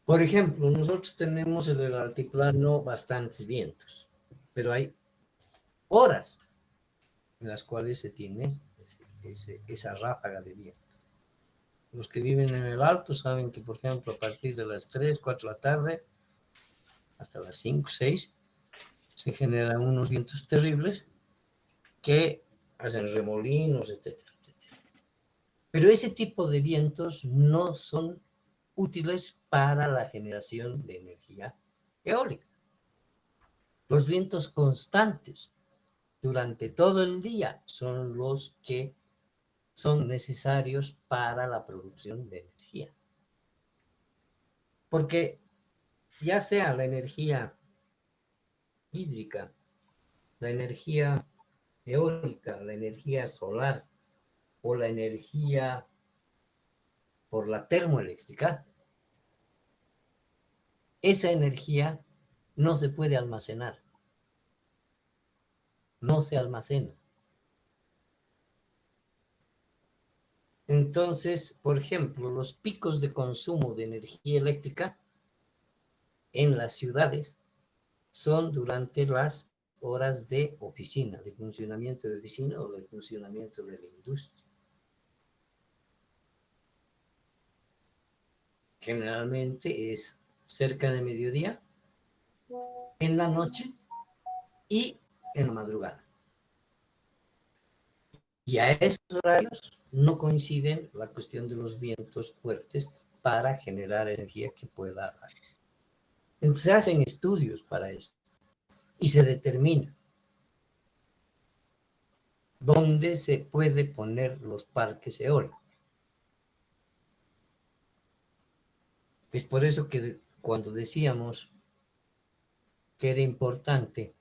Por ejemplo, nosotros tenemos en el altiplano bastantes vientos, pero hay horas en las cuales se tiene esa ráfaga de viento. Los que viven en el alto saben que, por ejemplo, a partir de las 3, 4 de la tarde, hasta las 5, 6, se generan unos vientos terribles que hacen remolinos, etcétera, etcétera. Pero ese tipo de vientos no son útiles para la generación de energía eólica. Los vientos constantes durante todo el día son los que son necesarios para la producción de energía. Porque ya sea la energía hídrica, la energía eólica, la energía solar o la energía por la termoeléctrica, esa energía no se puede almacenar, no se almacena. Entonces, por ejemplo, los picos de consumo de energía eléctrica en las ciudades son durante las horas de oficina, de funcionamiento de oficina o de funcionamiento de la industria. Generalmente es cerca de mediodía, en la noche y en la madrugada. Y a esos horarios no coinciden la cuestión de los vientos fuertes para generar energía que pueda dar. Entonces se hacen estudios para eso y se determina dónde se puede poner los parques eólicos. Es por eso que cuando decíamos que era importante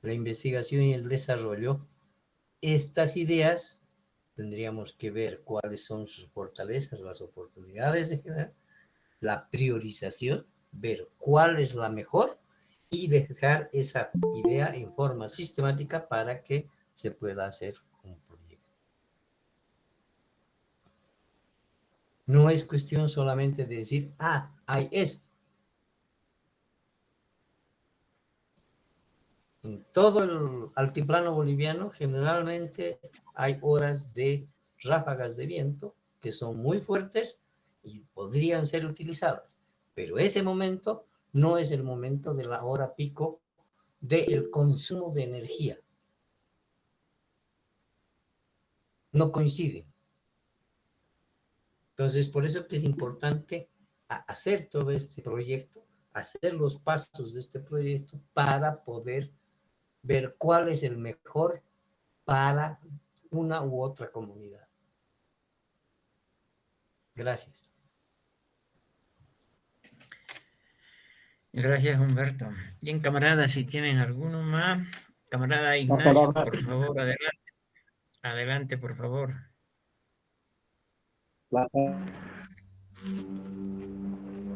la investigación y el desarrollo, estas ideas tendríamos que ver cuáles son sus fortalezas, las oportunidades de generar, la priorización, ver cuál es la mejor y dejar esa idea en forma sistemática para que se pueda hacer un proyecto. No es cuestión solamente de decir, hay esto. En todo el altiplano boliviano generalmente hay horas de ráfagas de viento que son muy fuertes y podrían ser utilizadas, pero ese momento no es el momento de la hora pico del consumo de energía. No coincide. Entonces, por eso que es importante hacer todo este proyecto, hacer los pasos de este proyecto para poder ver cuál es el mejor para una u otra comunidad. Gracias. Gracias, Humberto. Bien, camaradas, si tienen alguno más. Camarada Ignacio, por favor, adelante. Adelante, por favor.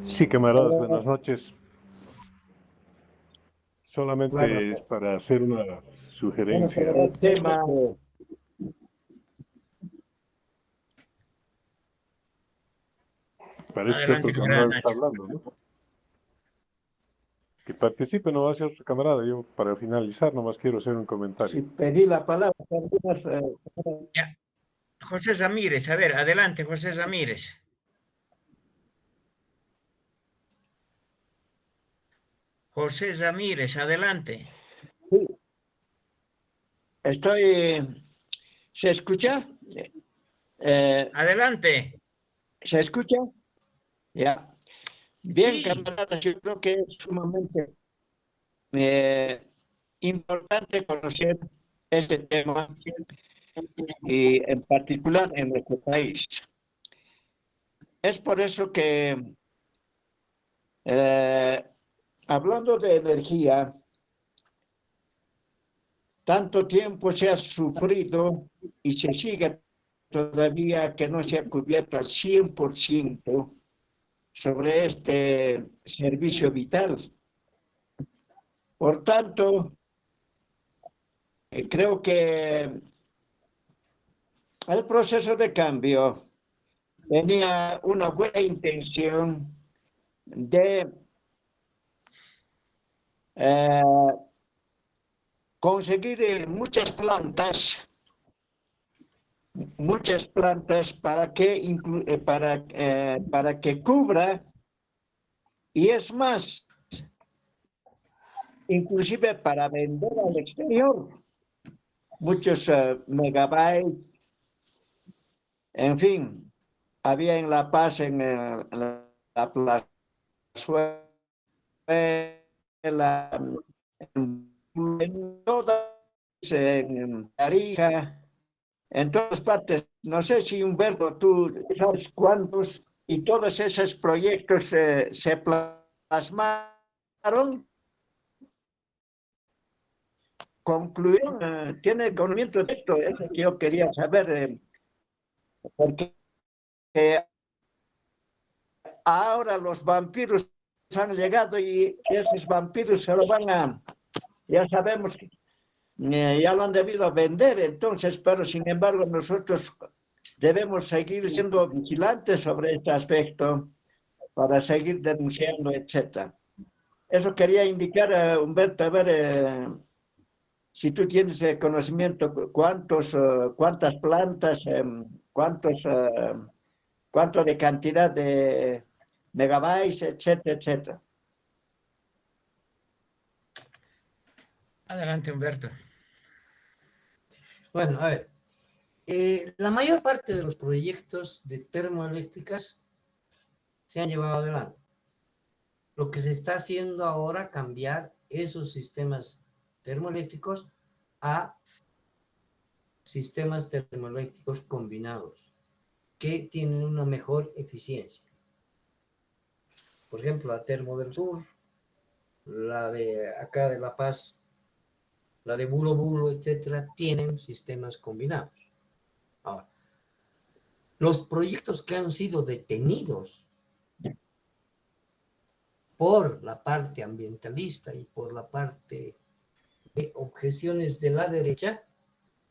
Sí, camaradas, buenas noches. Solamente es para hacer una sugerencia. Parece que Adelante, otro camarada camarada está Nacho. hablando, ¿no? Que participe, no va a ser otro camarada. Yo, para finalizar, nomás quiero hacer un comentario. Pedí la palabra. Ya. José Ramírez, a ver, adelante, José Ramírez. José Ramírez, adelante. Sí. ¿Se escucha? Adelante. ¿Se escucha? Ya. Bien, Sí. camaradas, yo creo que es sumamente importante conocer este tema y en particular en nuestro país. Es por eso que, hablando de energía, tanto tiempo se ha sufrido y se sigue todavía que no se ha cubierto al 100% sobre este servicio vital. Por tanto, creo que el proceso de cambio tenía una buena intención de conseguir muchas plantas para que cubra, y es más, inclusive para vender al exterior, muchos megabytes. En fin, había en La Paz, en la plazuela, en todas, en Tarija, en todas partes. No sé si, Humberto, tú sabes cuántos, y todos esos proyectos se plasmaron, concluyeron. ¿Tiene conocimiento de esto? Es lo que yo quería saber, porque ahora los vampiros han llegado y esos vampiros se lo van a, ya sabemos que ya lo han debido vender, entonces, pero sin embargo nosotros debemos seguir siendo vigilantes sobre este aspecto para seguir denunciando, etc. Eso quería indicar, Humberto, a ver si tú tienes conocimiento, cuántas plantas, cuánto de cantidad de megabytes, etcétera, etcétera. Adelante, Humberto. Bueno, a ver, La mayor parte de los proyectos de termoeléctricas se han llevado adelante. Lo que se está haciendo ahora, cambiar esos sistemas termoeléctricos a sistemas termoeléctricos combinados que tienen una mejor eficiencia. Por ejemplo, la Termo del Sur, la de acá de La Paz, la de Bulo Bulo, etcétera, tienen sistemas combinados. Ahora, los proyectos que han sido detenidos por la parte ambientalista y por la parte de objeciones de la derecha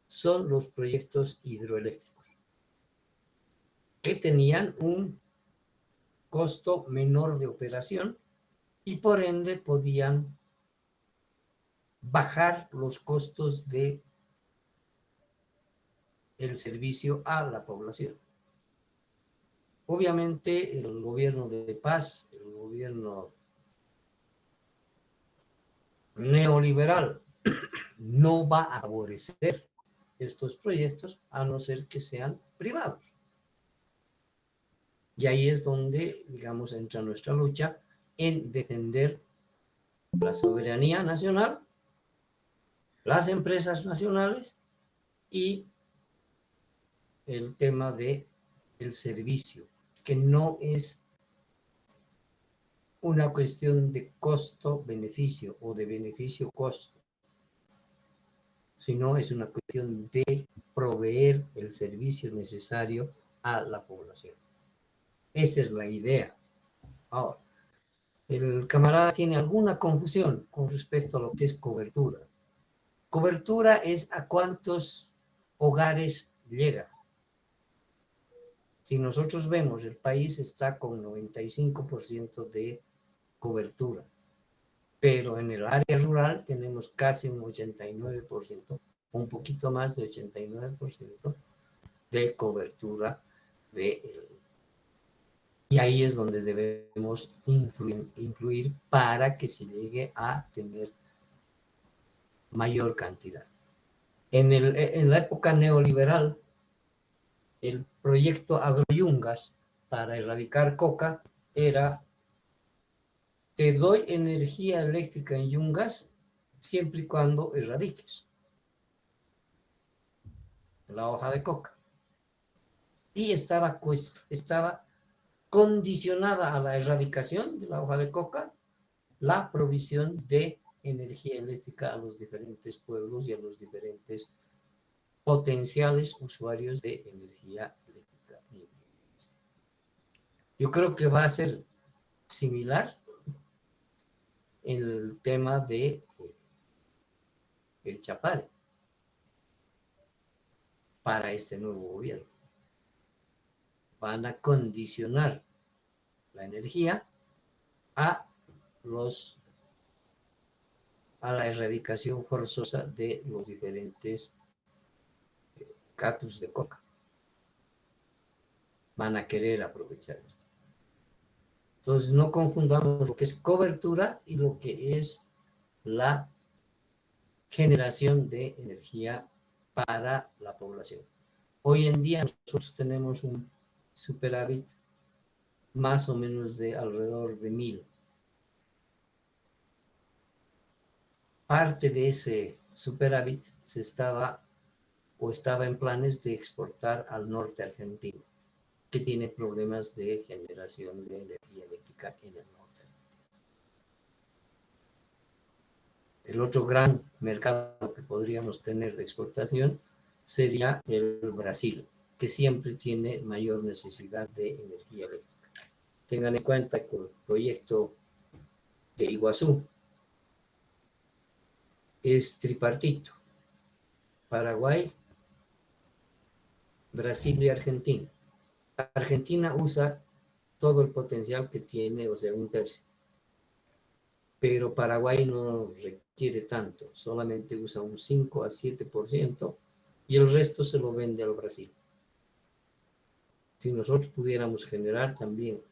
son los proyectos hidroeléctricos, que tenían un costo menor de operación y por ende podían bajar los costos de el servicio a la población. Obviamente el gobierno de Paz, el gobierno neoliberal, no va a favorecer estos proyectos a no ser que sean privados. Y ahí es donde, digamos, entra nuestra lucha en defender la soberanía nacional, las empresas nacionales y el tema de el servicio, que no es una cuestión de costo-beneficio o de beneficio-costo, sino es una cuestión de proveer el servicio necesario a la población. Esa es la idea. Ahora, el camarada tiene alguna confusión con respecto a lo que es cobertura. Cobertura es a cuántos hogares llega. Si nosotros vemos, el país está con 95% de cobertura, pero en el área rural tenemos casi un 89%, un poquito más de 89% de cobertura y ahí es donde debemos influir para que se llegue a tener mayor cantidad. En la época neoliberal, el proyecto Agroyungas para erradicar coca era: te doy energía eléctrica en Yungas siempre y cuando erradiques la hoja de coca. Y estaba condicionada a la erradicación de la hoja de coca la provisión de energía eléctrica a los diferentes pueblos y a los diferentes potenciales usuarios de energía eléctrica. Yo creo que va a ser similar el tema de el Chapare para este nuevo gobierno. Van a condicionar la energía a la erradicación forzosa de los diferentes catus de coca. Van a querer aprovechar esto. Entonces, no confundamos lo que es cobertura y lo que es la generación de energía para la población. Hoy en día nosotros tenemos un superávit más o menos de alrededor de 1000. Parte de ese superávit estaba en planes de exportar al norte argentino, que tiene problemas de generación de energía eléctrica en el norte. El otro gran mercado que podríamos tener de exportación sería el Brasil, que siempre tiene mayor necesidad de energía eléctrica. Tengan en cuenta que el proyecto de Iguazú es tripartito: Paraguay, Brasil y Argentina. Argentina usa todo el potencial que tiene, o sea, 1/3. Pero Paraguay no requiere tanto, solamente usa un 5 a 7% y el resto se lo vende al Brasil. Si nosotros pudiéramos generar también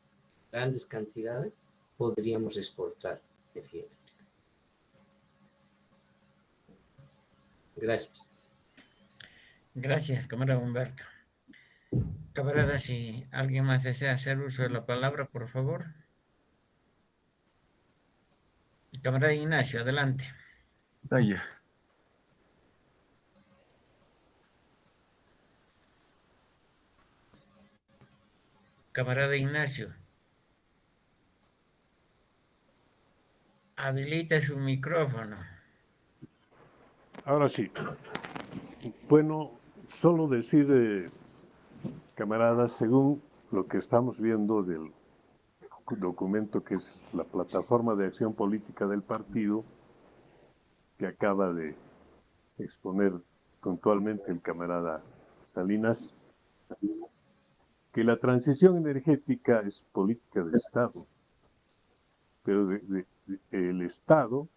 grandes cantidades, podríamos exportar energía eléctrica. Gracias. Gracias, camarada Humberto. Camarada, si alguien más desea hacer uso de la palabra, por favor. Camarada Ignacio, adelante. Ya. Camarada Ignacio, habilita su micrófono. Ahora sí. Bueno, solo decir, camaradas, según lo que estamos viendo del documento que es la plataforma de acción política del partido, que acaba de exponer puntualmente el camarada Salinas, que la transición energética es política de Estado, pero el Estado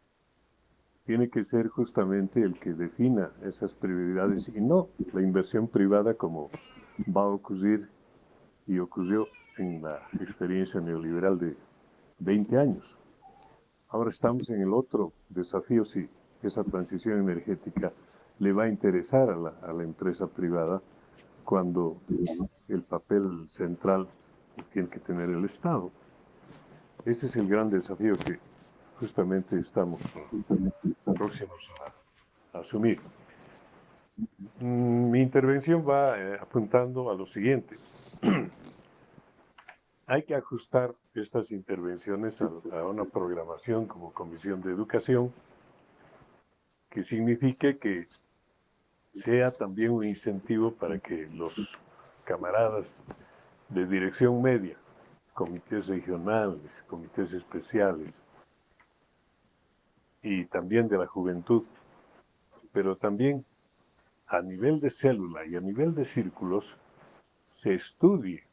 tiene que ser justamente el que defina esas prioridades y no la inversión privada como va a ocurrir y ocurrió en la experiencia neoliberal de 20 años. Ahora estamos en el otro desafío, si esa transición energética le va a interesar a la empresa privada cuando el papel central tiene que tener el Estado. Ese es el gran desafío que justamente estamos próximos a asumir. Mi intervención va apuntando a lo siguiente. Hay que ajustar estas intervenciones a una programación como Comisión de Educación que signifique que sea también un incentivo para que los camaradas de dirección media, comités regionales, comités especiales y también de la juventud, pero también a nivel de célula y a nivel de círculos, se estudie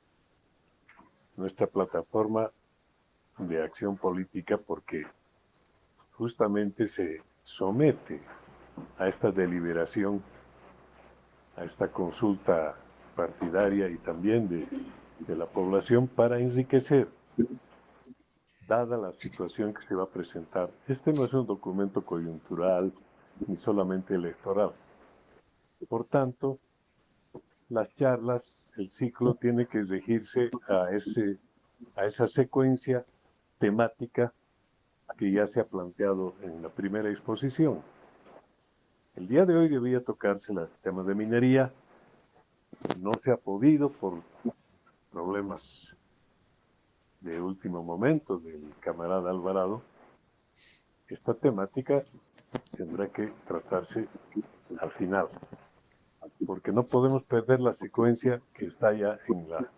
nuestra plataforma de acción política porque justamente se somete a esta deliberación, a esta consulta partidaria y también de la población para enriquecer, dada la situación que se va a presentar. Este no es un documento coyuntural ni solamente electoral. Por tanto, las charlas, el ciclo tiene que regirse a esa secuencia temática que ya se ha planteado en la primera exposición. El día de hoy debía tocarse el tema de minería, no se ha podido por problemas de último momento del camarada Alvarado. Esta temática tendrá que tratarse al final, porque no podemos perder la secuencia que está ya en la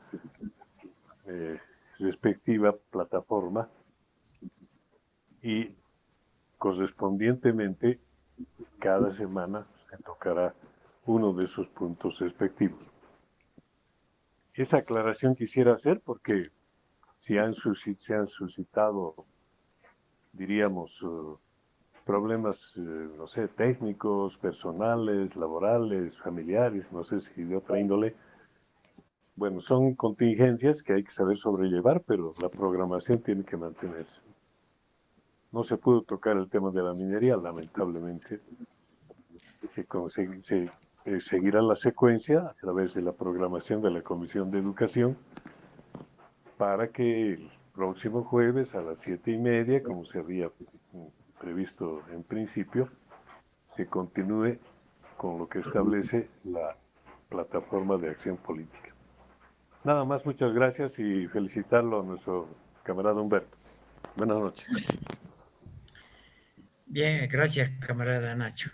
respectiva plataforma y correspondientemente cada semana se tocará uno de esos puntos respectivos. Esa aclaración quisiera hacer porque se han suscitado, diríamos, problemas, no sé, técnicos, personales, laborales, familiares, no sé si de otra índole. Bueno, son contingencias que hay que saber sobrellevar, pero la programación tiene que mantenerse. No se pudo tocar el tema de la minería, lamentablemente. Se seguirá la secuencia a través de la programación de la Comisión de Educación para que el próximo jueves a las 7:30, como se había previsto en principio, se continúe con lo que establece la plataforma de acción política. Nada más, muchas gracias y felicitarlo a nuestro camarada Humberto. Buenas noches. Bien, gracias, camarada Nacho.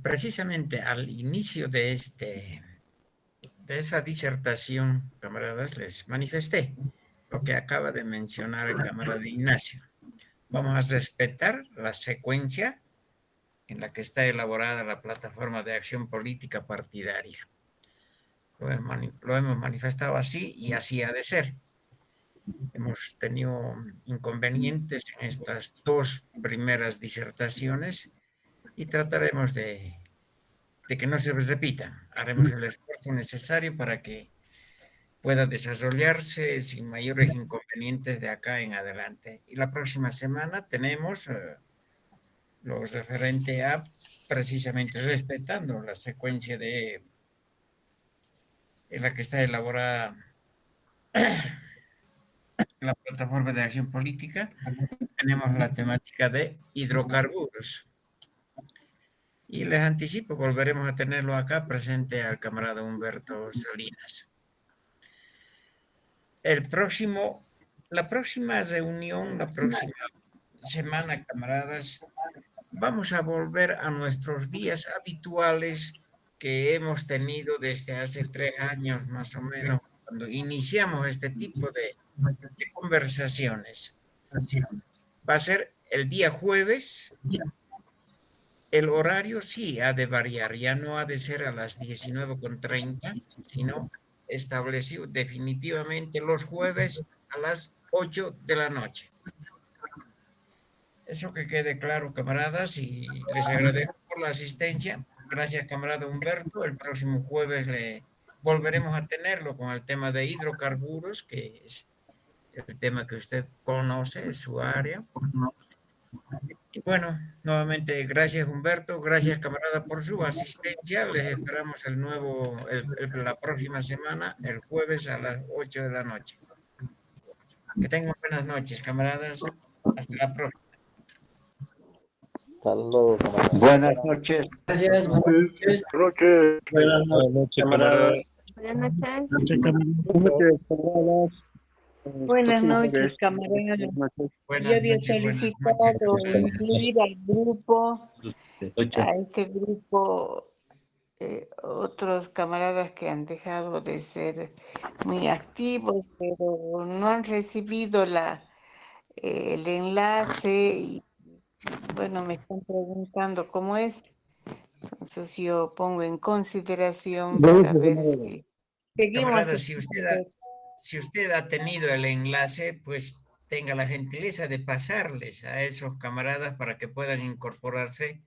Precisamente al inicio de esa disertación, camaradas, les manifesté lo que acaba de mencionar el camarada Ignacio. Vamos a respetar la secuencia en la que está elaborada la plataforma de acción política partidaria. Lo hemos manifestado así y así ha de ser. Hemos tenido inconvenientes en estas dos primeras disertaciones y trataremos de que no se repitan. Haremos el esfuerzo necesario para que pueda desarrollarse sin mayores inconvenientes de acá en adelante. Y la próxima semana tenemos lo referente a precisamente respetando la secuencia de en la que está elaborada la plataforma de acción política. Tenemos la temática de hidrocarburos. Y les anticipo, volveremos a tenerlo acá presente al camarada Humberto Salinas. La próxima reunión, la próxima semana, camaradas, vamos a volver a nuestros días habituales que hemos tenido desde hace 3 años más o menos, cuando iniciamos este tipo de conversaciones. Va a ser el día jueves. El horario sí ha de variar, ya no ha de ser a las 19:30, sino establecido definitivamente los jueves a las 8 de la noche. Eso que quede claro, camaradas, y les agradezco por la asistencia. Gracias, camarada Humberto. El próximo jueves volveremos a tenerlo con el tema de hidrocarburos, que es el tema que usted conoce, es su área. Y bueno, nuevamente, gracias Humberto, gracias camarada por su asistencia. Les esperamos la próxima semana, el jueves a las 8 de la noche. Que tengan buenas noches, camaradas. Hasta la próxima. Saludos, camarada. Buenas noches. Gracias, buenas noches. Buenas noches, camaradas. Buenas noches. Buenas noches, camaradas. Buenas Yo había noches, buenas solicitado noches. incluir al grupo, a este grupo, otros camaradas que han dejado de ser muy activos, pero no han recibido el enlace y bueno, me están preguntando cómo es. Entonces yo pongo en consideración para ver si seguimos. Camarada, si usted ha tenido el enlace, pues tenga la gentileza de pasarles a esos camaradas para que puedan incorporarse